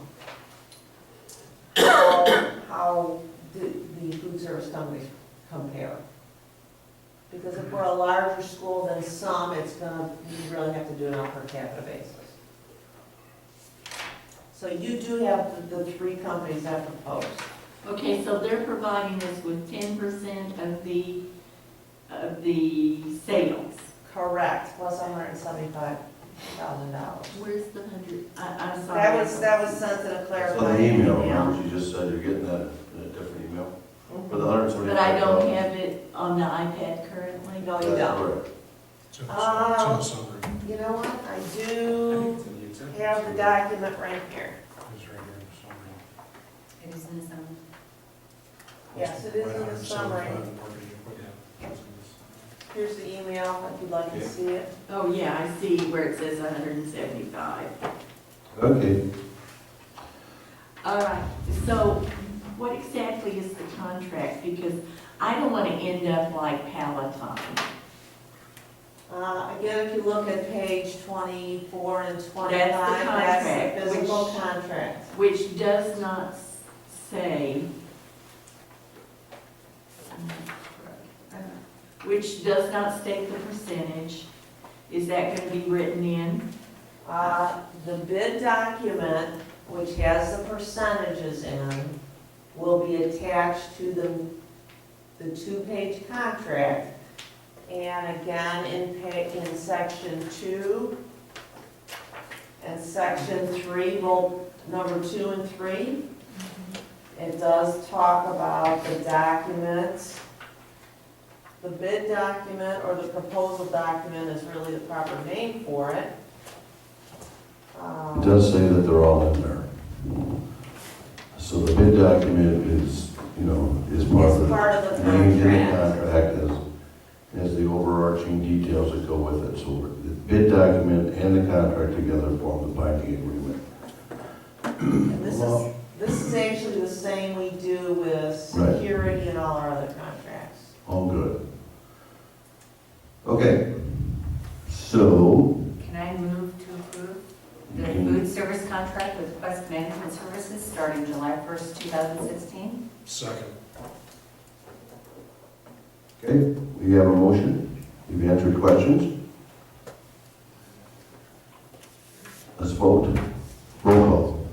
the food service companies compare. Because if we're a larger school than some, you really have to do it on a per capita basis. So you do have the 3 companies that proposed. Okay, so they're providing us with 10% of the sales. Correct, plus $175,000. Where's the hundred, I'm sorry. That was sent in a It's clarifying on the email, email. remember, she just said you're getting that in a different email for the Mhm. 175,000. But I don't have it on the iPad currently. No, you That's don't. correct. It's in the summary. You know what, I do have the document right here. It's right here in the summary. It is in the summary. Yes, it is in the summary. 175 marketing equipment. It's in this. Here's the email, if you'd like to see it. Oh, yeah, I see where it says 175. Okay, All right, so what exactly is the contract? Because I don't want to end up like Palatine. Again, if you look at page 24 and 25, That's that's the contract, the physical which- contract. Which does not say, which does not state the percentage. Is that going to be written in? The bid document, which has the percentages in, will be attached to the two-page contract. And again, in section 2 and section 3, both number 2 and 3, it does talk about the document. The bid document, or the proposal document is really the proper name for it. it does say that they're all in there. So the bid document is, is part of It's the part of the named in the contract. contract as the overarching details that go with it. So the bid document and the contract together form the binding agreement. And this is actually the same we do with Right. security and all our other contracts. All good. Okay, so, Can I move to approve the Mhm. food service contract with Quest Management Services starting July 1st, 2016? Second. okay, we have a motion. You've answered questions. Let's vote. Roll call.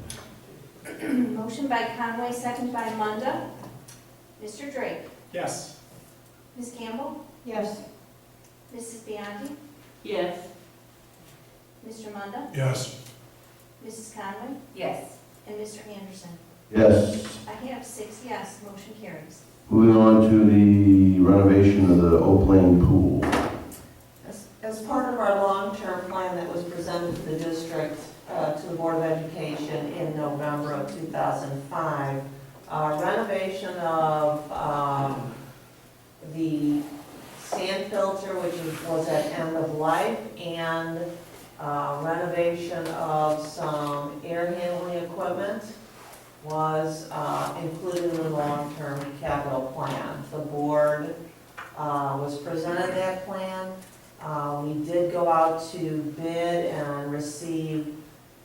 Motion by Conway, second by Munda. Mr. Drake? Yes. Ms. Campbell? Yes. Mrs. Biondi? Yes. Mr. Munda? Yes. Mrs. Conway? Yes. And Mr. Anderson? Yes. I have 6 yes, motion carries. Moving on to the renovation of the Oak Lane Pool. As part of our long-term plan that was presented to the district, to the Board of Education in November of 2005, renovation of the sand filter, which was at end of life, and renovation of some air handling equipment was included in the long-term capital plan. The board was presented that plan. We did go out to bid and receive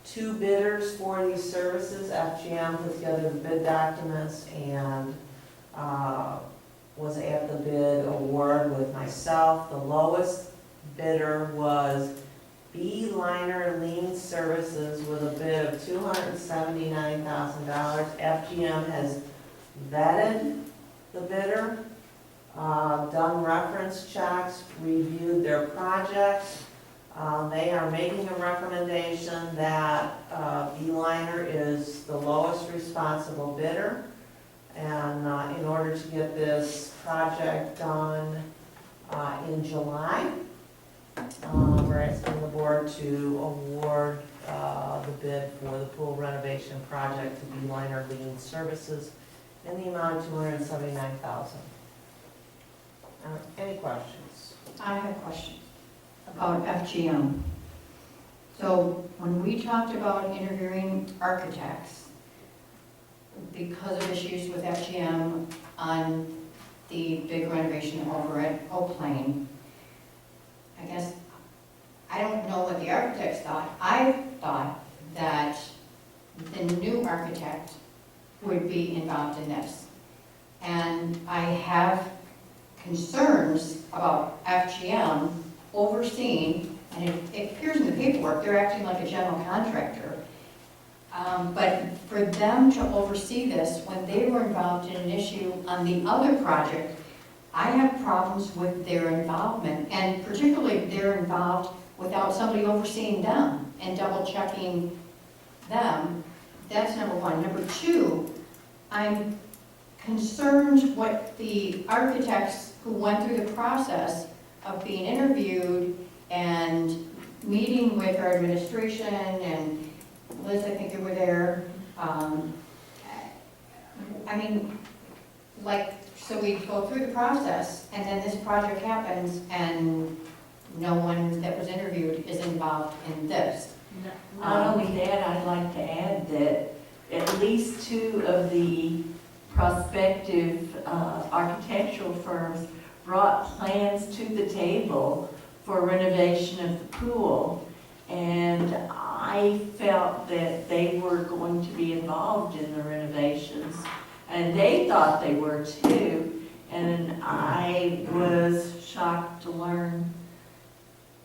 2 bidders for these services. FGM put together the bid documents and was at the bid award with myself. The lowest bidder was B Liner Lean Services with a bid of $279,000. FGM has vetted the bidder, done reference checks, reviewed their projects. They are making a recommendation that B Liner is the lowest responsible bidder. And in order to get this project done in July, we're asking the board to award the bid for the pool renovation project to B Liner Lean Services in the amount of $279,000. Any questions? I have a question about FGM. So when we talked about interviewing architects, because of issues with FGM on the big renovation over at Oak Lane, I guess, I don't know what the architects thought. I thought that the new architect would be involved in this. And I have concerns about FGM overseeing, and it appears in the paperwork, they're acting like a general contractor, But for them to oversee this, when they were involved in an issue on the other project, I have problems with their involvement, and particularly if they're involved without somebody overseeing them and double checking them. That's number one. Number two, I'm concerned what the architects who went through the process of being interviewed and meeting with our administration, and Liz, I think you were there. I mean, like, so we go through the process, and then this project happens, and no one that was interviewed is involved in this. Not only that, I'd like to add that at least two of the prospective architectural firms brought plans to the table for renovation of the pool. And I felt that they were going to be involved in the renovations. And they thought they were too. And I was shocked to learn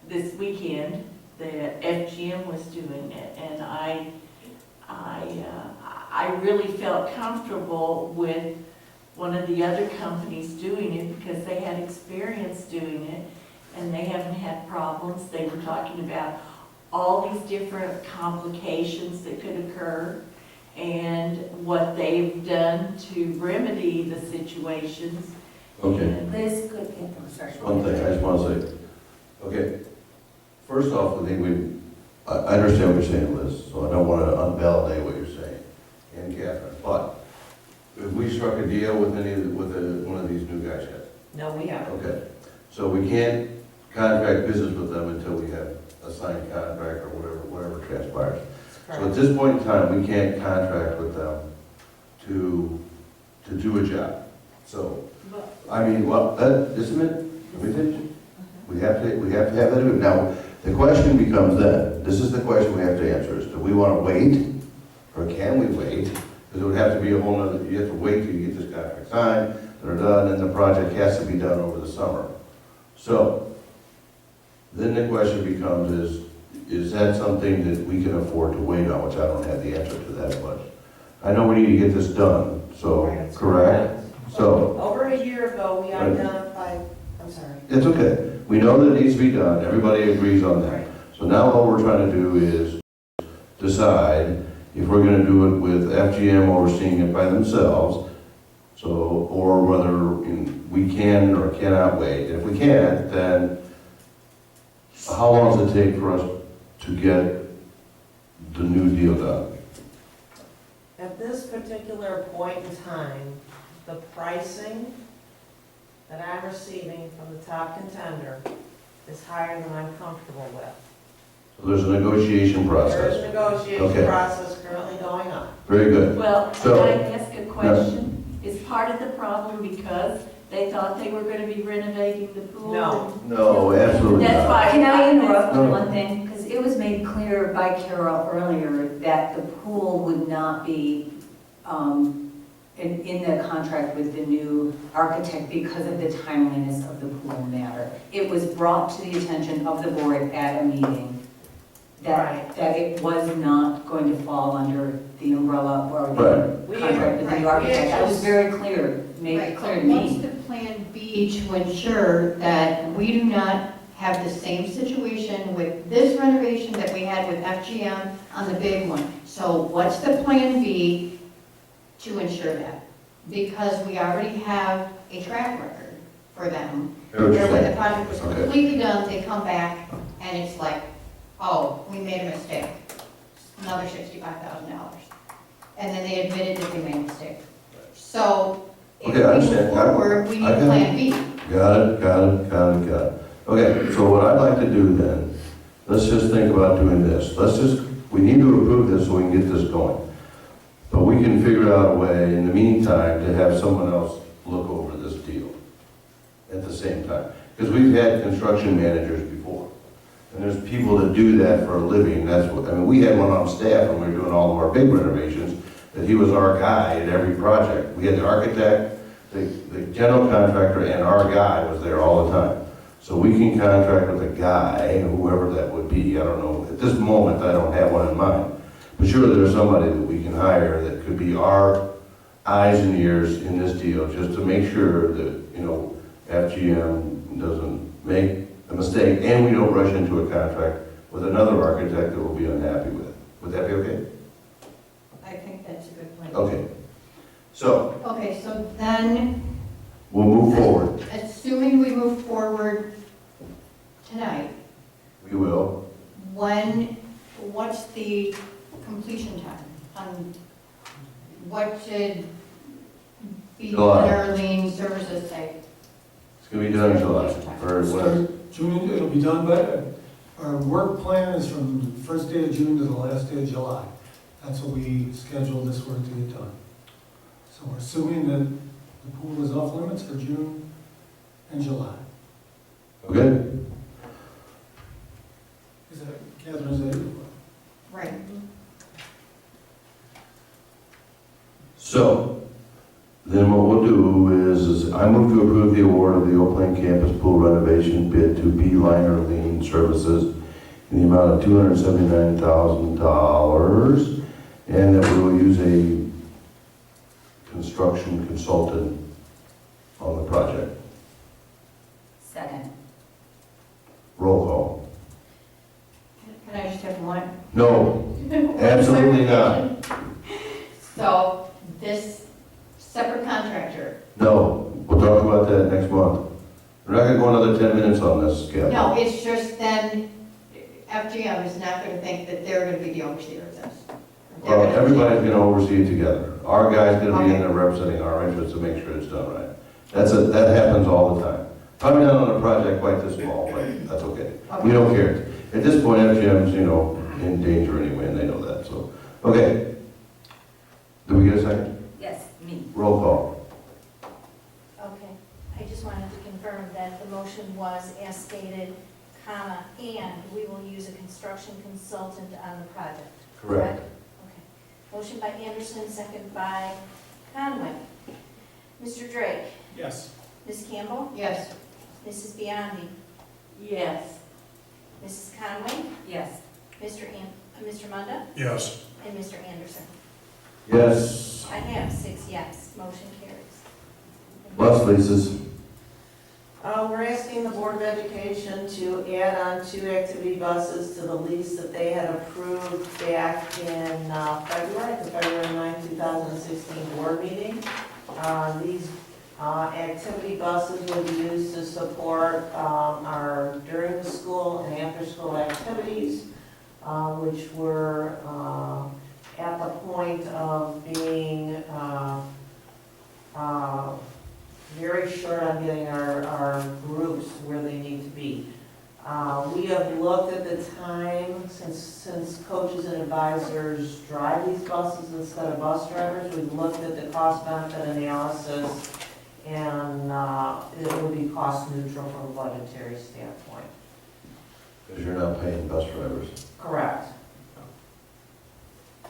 this weekend that FGM was doing it. And I really felt comfortable with one of the other companies doing it because they had experience doing it and they haven't had problems. They were talking about all these different complications that could occur and what they've done to remedy the situations. Okay. And Liz, good, I'm sorry. One thing I just want to say, okay, first off, I think I understand what you're saying, Liz, so I don't want to unvalidate what you're saying, and Catherine, but if we struck a deal with one of these new guys yet? No, we haven't. Okay, so we can't contract business with them until we have a signed contract or whatever transpires. So at this point in time, we can't contract with them to do a job. So, I mean, well, just a minute, let me finish. We have to have that. Now, the question becomes then, this is the question we have to answer, is do we want to wait, or can we wait? Because it would have to be a whole nother, you have to wait till you get this contract signed, they're done, and the project has to be done over the summer. So, then the question becomes is that something that we can afford to wait on, which I don't have the answer to that question. I know we need to get this done, so, correct? So, Over a year ago, we identified, I'm sorry. it's okay. We know that it needs to be done, everybody agrees on that. So now all we're trying to do is decide if we're gonna do it with FGM overseeing it by themselves, so, or whether we can or cannot wait. If we can't, then how long does it take for us to get the new deal done? At this particular point in time, the pricing that I'm receiving from the top contender is higher than I'm comfortable with. So there's a negotiation There is process. a negotiation Okay. process currently going on. Very good. Well, So- can I ask a question? Is part of the problem because they thought they were gonna be renovating the pool? No. No, absolutely That's not. why. Can I interrupt No. on one thing? Because it was made clear by Carol earlier that the pool would not be in the contract with the new architect because of the timeliness of the pool matter. It was brought to the attention of the board at a meeting that it was not going to fall under the umbrella or Right. the contract with the new architect. That was very clear, made Right, it clear to so what's me. the plan B to ensure that we do not have the same situation with this renovation that we had with FGM on the big one? So what's the plan B to ensure that? Because we already have a track record for them. I know what you're Where when the saying. project was Okay. completely done, they come back and it's like, oh, we made a mistake. Another $65,000. And then they admitted that they made a mistake. So if Okay, I we understand. move forward, we need I got it. plan B. Got it. Okay, so what I'd like to do then, let's just think about doing this. We need to approve this so we can get this going. But we can figure out a way in the meantime to have someone else look over this deal at the same time. Because we've had construction managers before. And there's people that do that for a living. We had one on staff when we were doing all of our big renovations, that he was our guy at every project. We had the architect, the general contractor, and our guy was there all the time. So we can contract with a guy, whoever that would be, I don't know. At this moment, I don't have one in mind. But surely there's somebody that we can hire that could be our eyes and ears in this deal, just to make sure that, FGM doesn't make a mistake, and we don't rush into a contract with another architect that we'll be unhappy with. Would that be okay? I think that's a good point. Okay. So, Okay, so then, we'll move forward. assuming we move forward tonight, We will. what's the completion time? What should be July. Darlene services say? It's gonna be done in July, or when? Start June, it'll be done by, our work plan is from the first day of June to the last day of July. That's what we scheduled this work to get done. So we're assuming that the pool is off limits for June and July. Okay? Is that, Catherine, is that? Right. So, then what we'll do is I move to approve the award of the Oak Plain Campus Pool renovation bid to Beeline Lean Services in the amount of $279,000, and that we will use a construction consultant on the project. Second. Roll call. Can I just have one? No, absolutely not. So, this separate contractor, No, we'll talk about that next month. We're not gonna go another 10 minutes on this, Gavin. no, it's just then, FGM is not gonna think that they're gonna be the overseer of this. They're Well, gonna- everybody's gonna oversee it together. Our guy's gonna be in Okay. there representing our interests to make sure it's done right. That happens all the time. Probably not on a project quite this small, but that's okay. We don't care. At this point, FGM's, in danger anyway, and they know that, so. Okay. Do we get a second? Yes, me. Roll call. Okay, I just wanted to confirm that the motion was as stated, comma, and we will use a construction consultant on the project. Correct. Okay. Motion by Anderson, second by Conway. Mr. Drake? Yes. Ms. Campbell? Yes, Mrs. Biondi? Yes. Mrs. Conway? Yes. Mr. Munda? Yes. And Mr. Anderson? Yes. I have 6 yes, motion carries. Bus leases. We're asking the Board of Education to add on 2 activity buses to the lease that they had approved back in February, the February 9, 2016 board meeting. These activity buses will be used to support our during the school and after school activities, which were at the point of being very short on getting our groups where they need to be. We have looked at the time, since coaches and advisors drive these buses instead of bus drivers, we've looked at the cost benefit analysis, and it would be cost neutral from a budgetary standpoint. Because you're not paying bus drivers. Correct.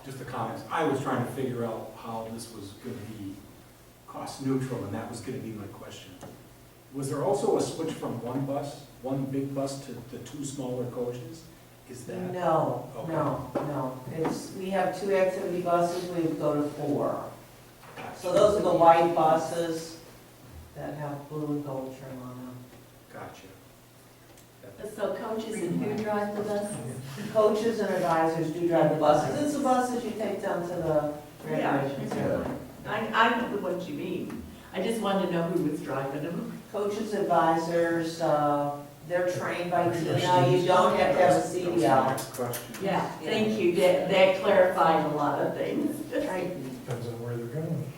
Just a comment. I was trying to figure out how this was going to be cost neutral, and that was going to be my question. Was there also a switch from one big bus to the 2 smaller coaches? Is that? No, Okay. no. We have 2 activity buses, we would go to 4. So those are the white buses that have blue and gold trim on them. Gotcha. So coaches and who drive the buses? Coaches and advisors do drive the buses. It's the buses you take down to the graduation ceremony. I know the ones you mean. I just wanted to know who was driving them. Coaches, advisors, they're trained by Tina. You don't have to have a CDL. Yeah, thank you. That clarified a lot of things. Depends on where they're going.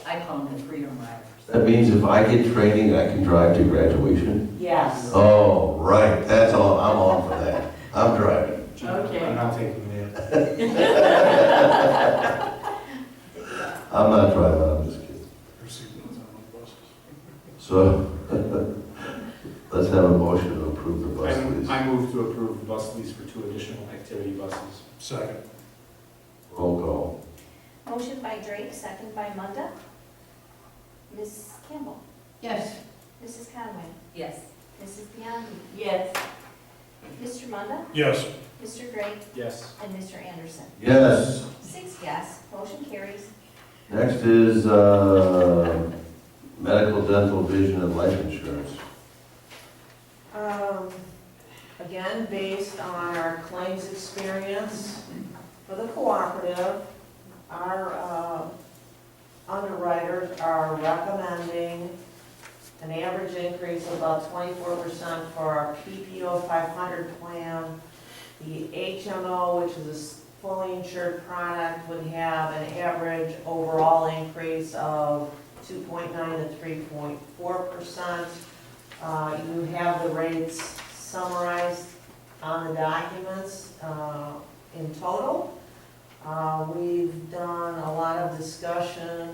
I call them the freedom riders. That means if I get training, I can drive to graduation? Yes. Oh, right, that's all, I'm on for that. I'm driving. Okay. I'm not taking that. I'm not driving, I'm just kidding. There's seatbelts on those buses. So, let's have a motion to approve the bus lease. I move to approve the bus lease for 2 additional activity buses. Second. Roll call. Motion by Drake, second by Munda. Ms. Campbell? yes, Mrs. Conway? Yes. Mrs. Biondi? Yes. Mr. Munda, Yes. Mr. Gray, Yes. and Mr. Anderson. Yes. 6 yes, motion carries. Next is medical, dental, vision, and life insurance. Again, based on our claims experience for the cooperative, our underwriters are recommending an average increase of about 24% for our PPO 500 plan. The HMO, which is a fully insured product, would have an average overall increase of 2.9 to 3.4%. You have the rates summarized on the documents in total. We've done a lot of discussion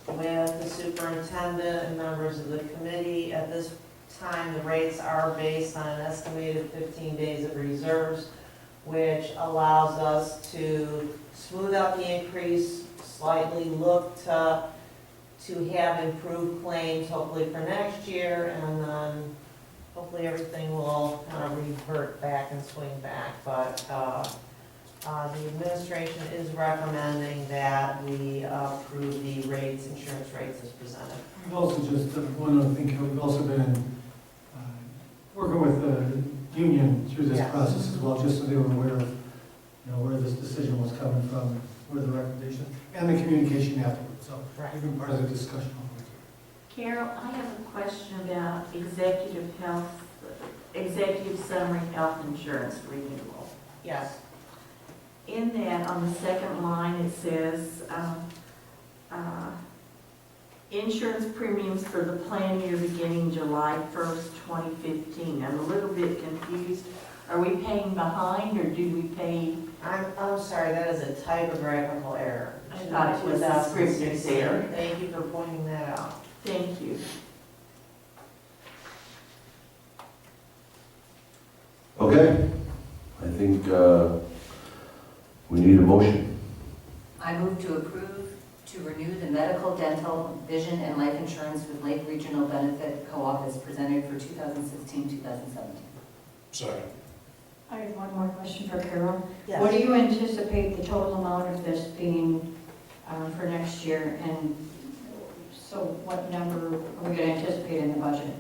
with the superintendent and members of the committee. At this time, the rates are based on an estimated 15 days of reserves, which allows us to smooth out the increase, slightly look to have improved claims hopefully for next year, and then hopefully everything will kind of revert back and swing back. But the administration is recommending that we approve the rates, insurance rates as presented. We've also just, one other thing, we've also been working with the union through this Yes. process as well, just so they were aware of, where this decision was coming from, where the recommendation, and the communication afterwards. So Right. we've been part of the discussion all the way through. Carol, I have a question about executive summary health insurance renewal. Yes. In that, on the second line, it says, insurance premiums for the plan year beginning July 1st, 2015. I'm a little bit confused. Are we paying behind, or do we pay? I'm sorry, that is a typographical error. I thought it was a scrivener's error. Thank you for pointing that out. Thank you. Okay, I think we need a motion. I move to approve to renew the medical, dental, vision, and life insurance with Lake Regional Benefit Co-op as presented for 2016-2017. Second. I have one more question for Carol. Yes. What do you anticipate the total amount of this being for next year? And so what number are we going to anticipate in the budget?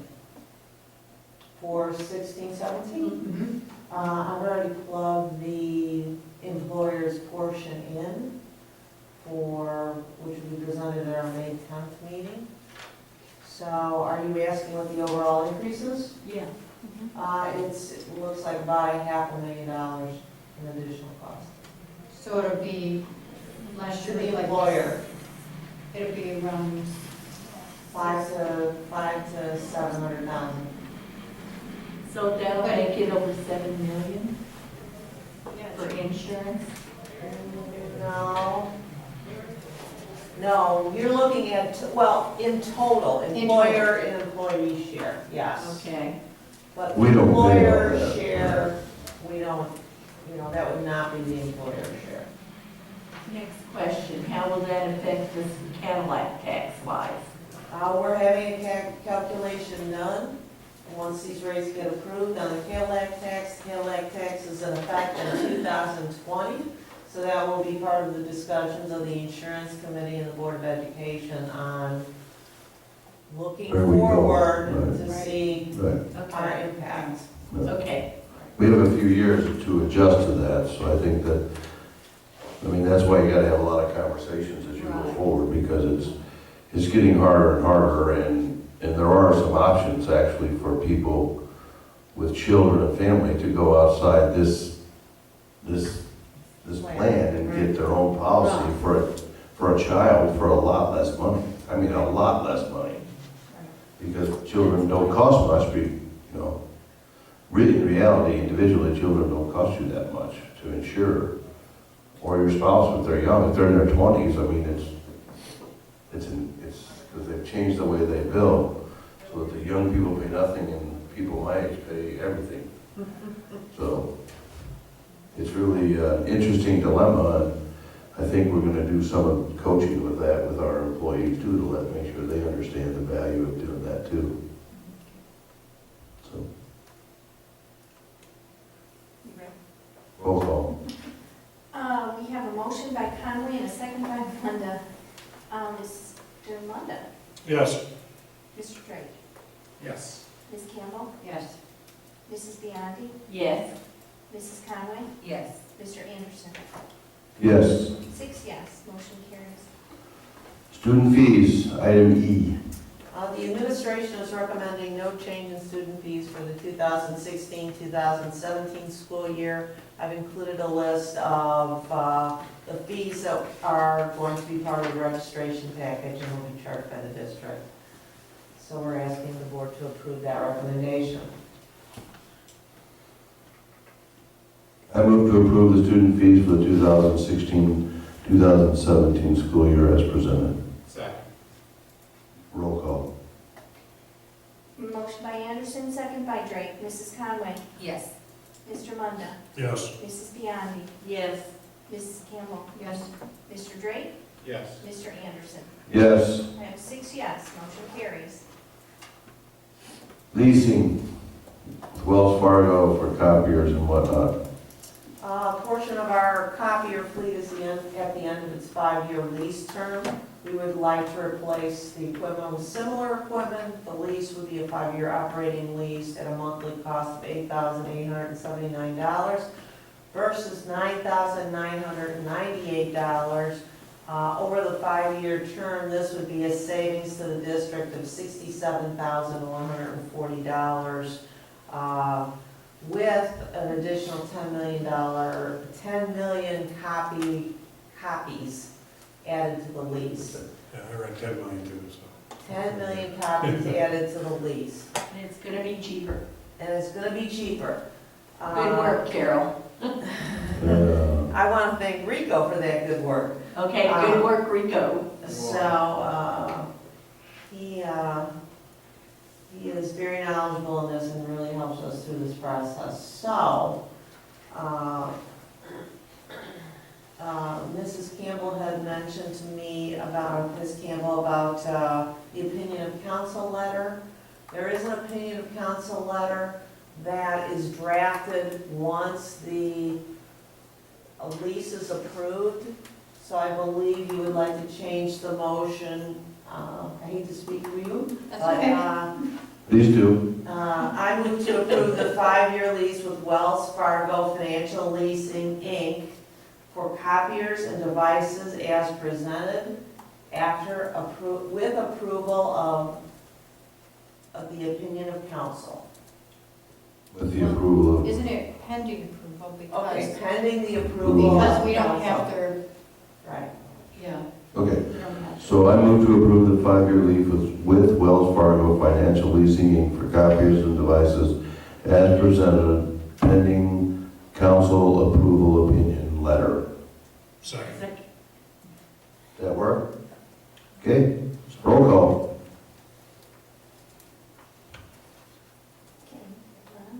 For 16, 17? I've already plugged the employer's portion in which will be presented at our May 10th meeting. So are you asking what the overall increase is? Yeah. It looks like about $500,000 in additional cost. So it'll be last To year, the like employer, it'll be around, five to 700,000. So that'll make it over 7 million for insurance? No, you're looking at, well, in total, employer and employee share, yes. Okay. But We the don't pay all employer that. share, we don't, that would not be the employer share. Next question, how will that affect us Cadillac tax-wise? We're having a calculation done. Once these rates get approved on the Cadillac tax is in effect in 2020. So that will be part of the discussions of the insurance committee and the Board of Education on looking Where we go, forward right. to see Right. our impact. Okay. We have a few years to adjust to that, so I think that, that's why you gotta have a lot of conversations as you go Right. forward, because it's getting harder and harder, and there are some options actually for people with children and family to go outside this plan and get their own policy for a child for a lot less money. A lot less money. Because children don't cost much, really in reality, individually, children don't cost you that much to insure. Or your spouse if they're young, if they're in their 20s, it's because they've changed the way they bill, so that the young people pay nothing and people my age pay everything. So it's really an interesting dilemma, and I think we're going to do some of the coaching with that with our employees too, to make sure they understand the value of doing that too. So, Munda. Mr. Munda. Yes. Mr. Drake. Yes. Ms. Campbell. Yes. Mrs. Biondi. Yes. Mrs. Conway. Yes. Mr. Anderson. Yes. 6 yes, motion carries. Student fees, item E. The administration is recommending no change in student fees for the 2016-2017 school year. I've included a list of the fees that are going to be part of the registration package and will be charged by the district. So we're asking the board to approve that recommendation. I move to approve the student fees for the 2016-2017 school year as presented. Second. Roll call. Motion by Anderson, second by Drake. Mrs. Conway. Yes. Mr. Munda. Yes. Mrs. Biondi. Yes. Mrs. Campbell. Yes. Mr. Drake. Yes. Mr. Anderson. Yes. I have 6 yes, motion carries. Leasing, Wells Fargo for copiers and whatnot. A portion of our copier fleet is at the end of its 5-year lease term. We would like to replace the equipment with similar equipment. The lease would be a 5-year operating lease at a monthly cost of $8,879 versus $9,998. Over the 5-year term, this would be a savings to the district of $67,140. With an additional $10 million copies added to the lease. Yeah, I read 10 million too, so. 10 million copies added to the lease. And it's gonna be cheaper. And it's gonna be cheaper. Good work, Carol. I want to thank Rico for that good work. Okay, good work, Rico. So, he is very knowledgeable in this and really helps us through this process. So, Mrs. Campbell had mentioned to me about, Ms. Campbell, about the opinion of council letter. There is an opinion of council letter that is drafted once the lease is approved. So I believe you would like to change the motion. I hate to speak for you, That's but okay. These two. I move to approve the 5-year lease with Wells Fargo Financial Leasing, Inc. for copiers and devices as presented with approval of the opinion of council. With the approval of. Isn't it pending approval Okay, because, pending the approval of because we don't council. have their, Right. yeah. Okay, we don't have- so I move to approve the 5-year lease with Wells Fargo Financial Leasing Inc. for copiers and devices as presented pending council approval opinion letter. Second. Does that work? Okay, roll call. Okay,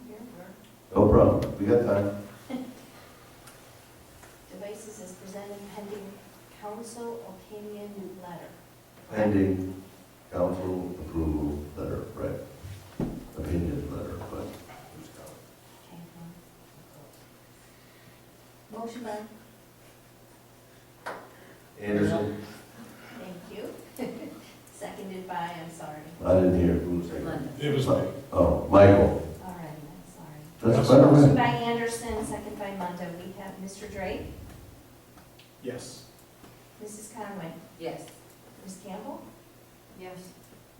here, No problem, we got time. devices as presented pending council opinion letter. Pending council approval letter, right? Opinion letter, but. Okay. Motion by, Anderson, thank you. Seconded by, I'm sorry. I didn't hear, who was saying? Linda. It was me. Oh, Michael, All right, I'm sorry. that's Motion fine. by Anderson, second by Munda. We have Mr. Drake, Yes. Mrs. Conway, Yes. Ms. Campbell, Yes.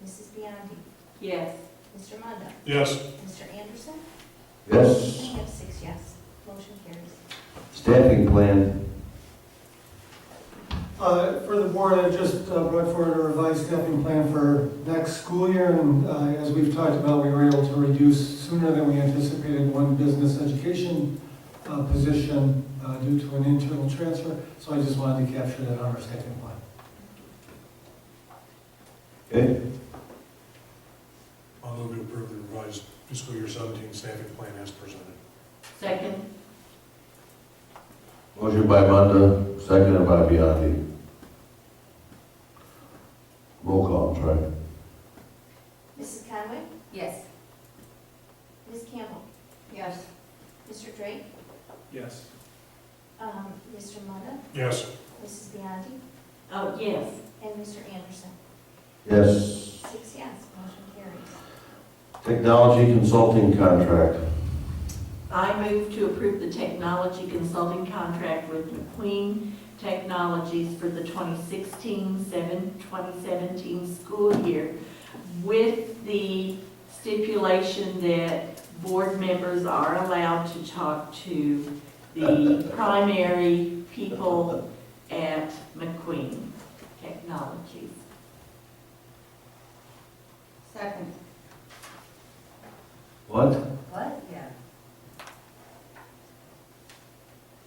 Mrs. Biondi, Yes. Mr. Munda, Yes. Mr. Anderson. Yes, I have 6 yes. Motion carries. staffing plan, For the board, I just brought forward a revised staffing plan for next school year, and as we've talked about, we were able to reduce sooner than we anticipated one business education position due to an internal transfer, so I just wanted to capture that on our staffing plan. okay? I'll move to approve the revised fiscal year 17 staffing plan as presented. Second? Motion by Munda, seconded by Biondi. Roll call, I'm sorry. Mrs. Conway, Yes. Ms. Campbell, Yes. Mr. Drake, Yes. Mr. Munda, Yes. Mrs. Biondi, Oh, yes. And Mr. Anderson. Yes. 6 yes, motion carries. Technology consulting contract. I move to approve the technology consulting contract with McQueen Technologies for the 2017 school year, with the stipulation that board members are allowed to talk to the primary people at McQueen Technologies. Second. What? What? Yeah.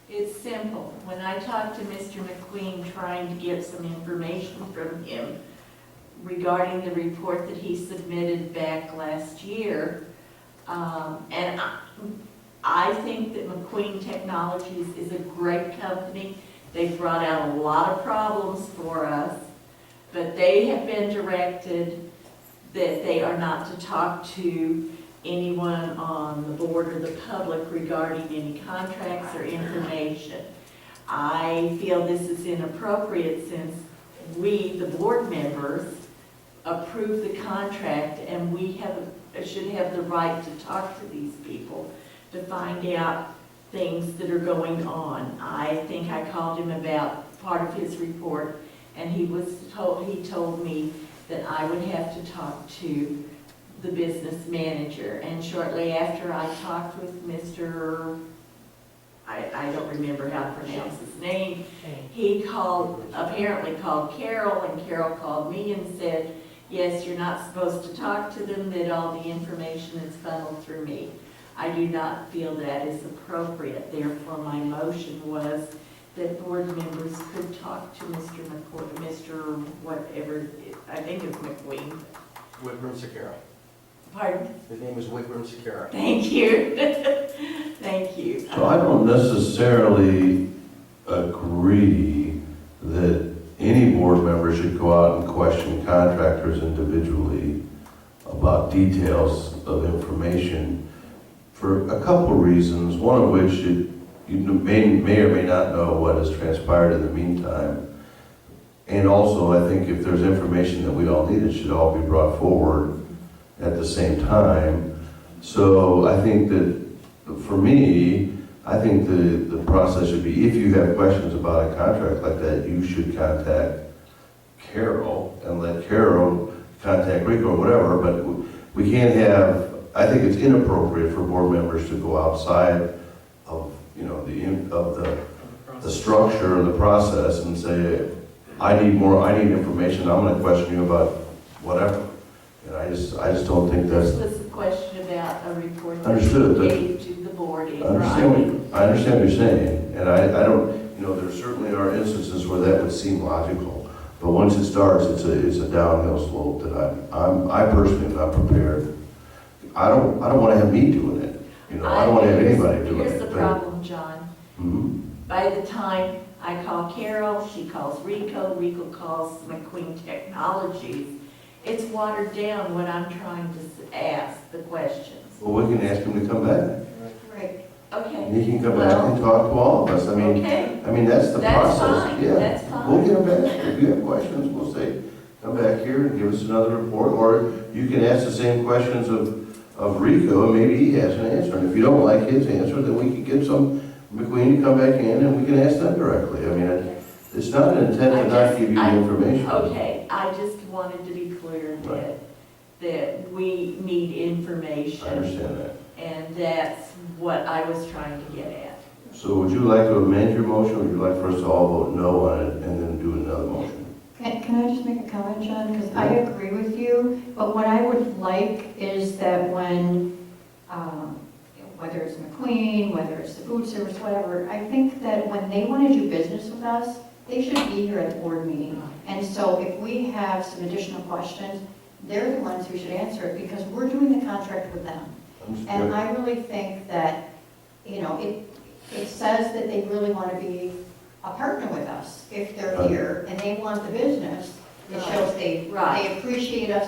It's simple. When I talked to Mr. McQueen trying to get some information from him regarding the report that he submitted back last year, and I think that McQueen Technologies is a great company. They've brought out a lot of problems for us, but they have been directed that they are not to talk to anyone on the board or the public regarding any contracts or information. I feel this is inappropriate since we, the board members, approve the contract and we should have the right to talk to these people to find out things that are going on. I think I called him about part of his report and he told me that I would have to talk to the business manager, and shortly after I talked with Mr. I don't remember how to pronounce his name, he apparently called Carol, and Carol called me and said, yes, you're not supposed to talk to them, that all the information is funneled through me. I do not feel that is appropriate, therefore my motion was that board members could talk to Mr. whatever, I think it's McQueen. Whitburn Sakara. Pardon? His name is Whitburn Sakara. Thank you. Thank you. So I don't necessarily agree that any board member should go out and question contractors individually about details of information for a couple reasons, one of which you may or may not know what has transpired in the meantime. And also, I think if there's information that we all need, it should all be brought forward at the same time. So I think that, for me, I think the process should be, if you have questions about a contract like that, you should contact Carol and let Carol contact Rico or whatever, but we can't have, I think it's inappropriate for board members to go outside of, the structure of the process and say, I need information, I'm gonna question you about whatever. And I just don't think that's. This was a question about a report that Understood, we but- gave to the board in I writing. understand what you're saying, and I don't, there certainly are instances where that would seem logical, but once it starts, it's a downhill slope that I personally am not prepared. I don't want to have me doing it, I don't want to have anybody doing it. Here's the problem, John. Mhm. By the time I call Carol, she calls Rico calls McQueen Technologies, it's watered down when I'm trying to ask the questions. Well, we can ask him to come back. Right. Okay. He can come back and talk to all of us. Okay. That's the That's process. fine. Yeah. That's fine. We'll get him back. If you have questions, we'll say, come back here and give us another report, or you can ask the same questions of Rico, and maybe he has an answer. And if you don't like his answer, then we can get some McQueen to come back in, and we can ask them directly. It's not an intent to not give you the information. Okay, I just wanted to be clear Right. that we need information. I understand that. And that's what I was trying to get at. So would you like to amend your motion, or would you like for us to all vote no on it and then do another motion? Can I just make a comment, John? Because I agree with you, but what I would like is that when, whether it's McQueen, whether it's the food service, whatever, I think that when they want to do business with us, they should be here at the board meeting. And so if we have some additional questions, they're the ones who should answer it, because we're doing the contract with them. And I really think that, it says that they really want to be a partner with us if they're here and they want the business. It shows they appreciate us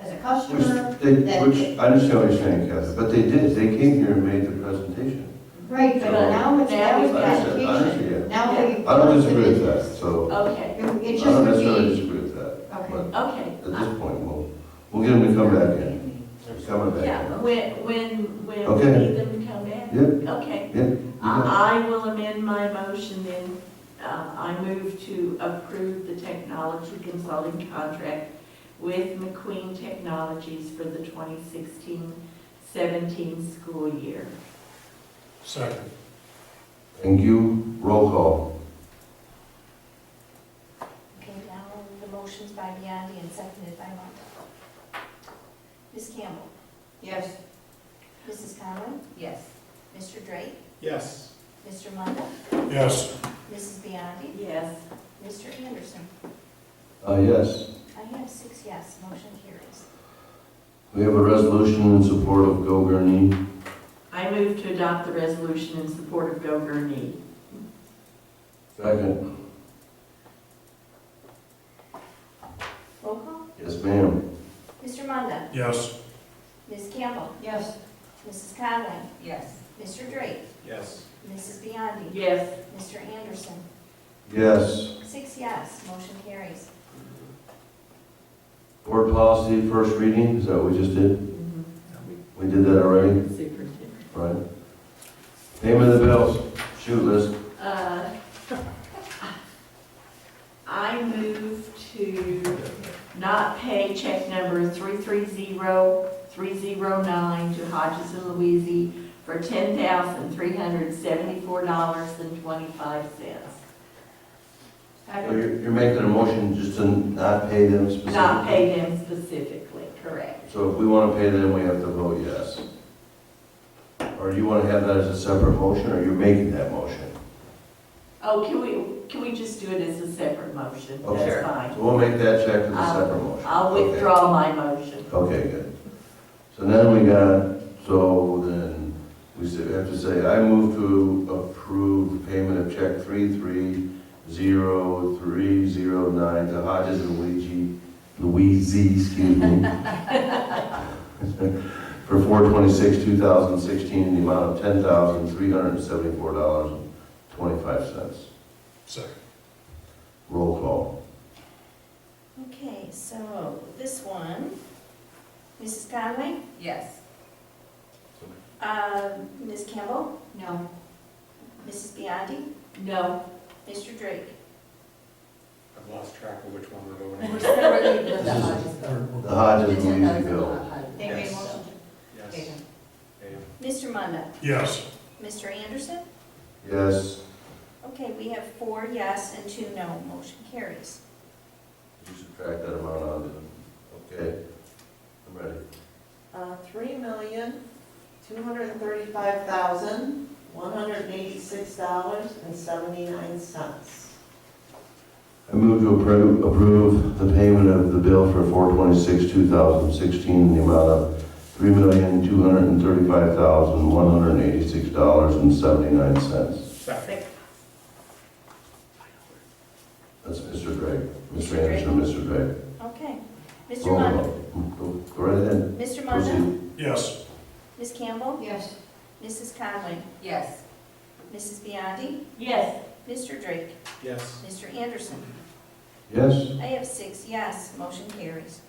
as a customer. Which, I understand what you're saying, Kathy, but they did. They came here and made the presentation. Right, but now it's I understand. education. Now they. I don't disagree with that. so Okay, It I just don't would necessarily be, disagree with that. okay. But okay. at this point, we'll get them to come back in. He's coming back Yeah, in. when we Okay. need them to come back? Yeah. Okay. Yeah, you got I will amend my motion then. I move to approve the technology consulting contract with McQueen Technologies for the 2016-17 school year. Second. it. Thank you. Roll call. Okay, now the motion's by Biondi and seconded by Munda. Ms. Campbell? Yes. Mrs. Conway? Yes. Mr. Drake? Yes. Mr. Munda? Yes. Mrs. Biondi? Yes. Mr. Anderson? Yes. I have 6 yes, motion carries. We have a resolution in support of Go Gurnee. I move to adopt the resolution in support of Go Gurnee. Second. Roll call? Yes, ma'am. Mr. Munda? Yes. Ms. Campbell? Yes. Mrs. Conway? Yes. Mr. Drake? Yes. Mrs. Biondi? Yes. Mr. Anderson? Yes. 6 yes, motion carries. Board policy, first reading, is that what we just did? We did that already, Superintendent. right? Payment of the bills, shoot list. I move to not pay check number 330309 to Hodges and Louisi for $10,374.25. So you're making a motion just to not pay them specifically? Not pay them specifically, correct. So if we want to pay them, we have to vote yes. Or do you want to have that as a separate motion, or you're making that motion? Oh, can we just do it as a separate motion? Okay. That's fine. So we'll make that check as a separate motion. I'll Okay. withdraw my motion. Okay, good. So then we got, so then we have to say, I move to approve the payment of check 330309 to Hodges and Louisi, excuse me, for 4/26/2016 in the amount of $10,374.25. Second. Roll call. Okay, so this one, Mrs. Conway? Yes. Ms. Campbell? No. Mrs. Biondi? No. Mr. Drake? I've lost track of which one we're voting We're on. separately with the This is- Hodges bill. The Hodges The and Louisi 10,000 bill. Hodges. They made a Yes. motion to Yes. pay them. Yeah. Mr. Munda? Yes. Mr. Anderson? Yes. Okay, we have 4 yes and 2 no, motion carries. You subtract that amount out of it. Okay. I'm ready. $3,235,186.79. I move to approve the payment of the bill for 4/26/2016 in the amount of $3,235,186.79. Second. That's Mr. Drake. Mr. Mr. Anderson, Mr. Drake. Okay. Mr. Roll Munda? call. Go right ahead. Mr. Munda? Proceed. Yes. Ms. Campbell? Yes. Mrs. Conway? Yes. Mrs. Biondi? Yes. Mr. Drake? Yes. Mr. Anderson? Yes. I have 6 yes, motion carries.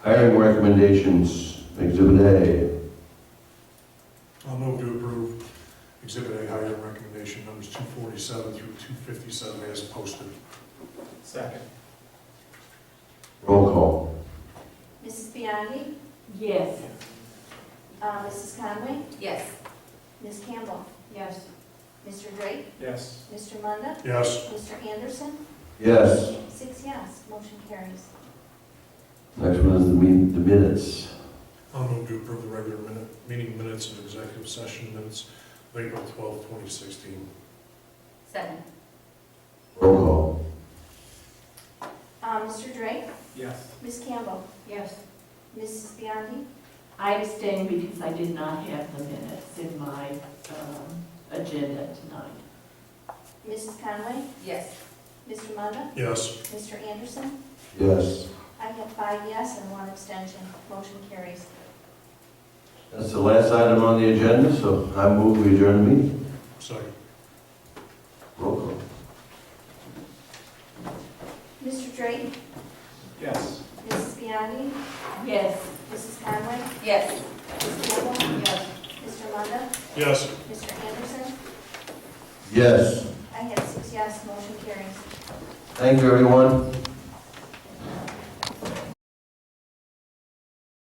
Hiring recommendations, Exhibit A. I'll move to approve Exhibit A hiring recommendation numbers 247 through 257 as posted. Second. Roll call. Mrs. Biondi? Yes. Mrs. Conway? Yes. Ms. Campbell? Yes. Mr. Drake? Yes. Mr. Munda? Yes. Mr. Anderson? Yes. 6 yes, motion carries. Next one is the minutes. I'll move to approve the regular meeting minutes and executive session minutes of April 12, 2016. Second. Roll call. Mr. Drake? Yes. Ms. Campbell? Yes. Mrs. Biondi? I abstain because I did not have the minutes in my agenda tonight. Mrs. Conway? Yes. Mr. Munda? Yes. Mr. Anderson? Yes. I have 5 yes and 1 abstention, motion carries. That's the last item on the agenda, so I move we adjourn the meeting. Second. Roll call. Mr. Drake, Yes. Mrs. Biondi, Yes. Mrs. Conway, Yes. Ms. Campbell, Yes. Mr. Munda, Yes. Mr. Anderson. Yes. I have 6 yes, motion carries. Thank you, everyone.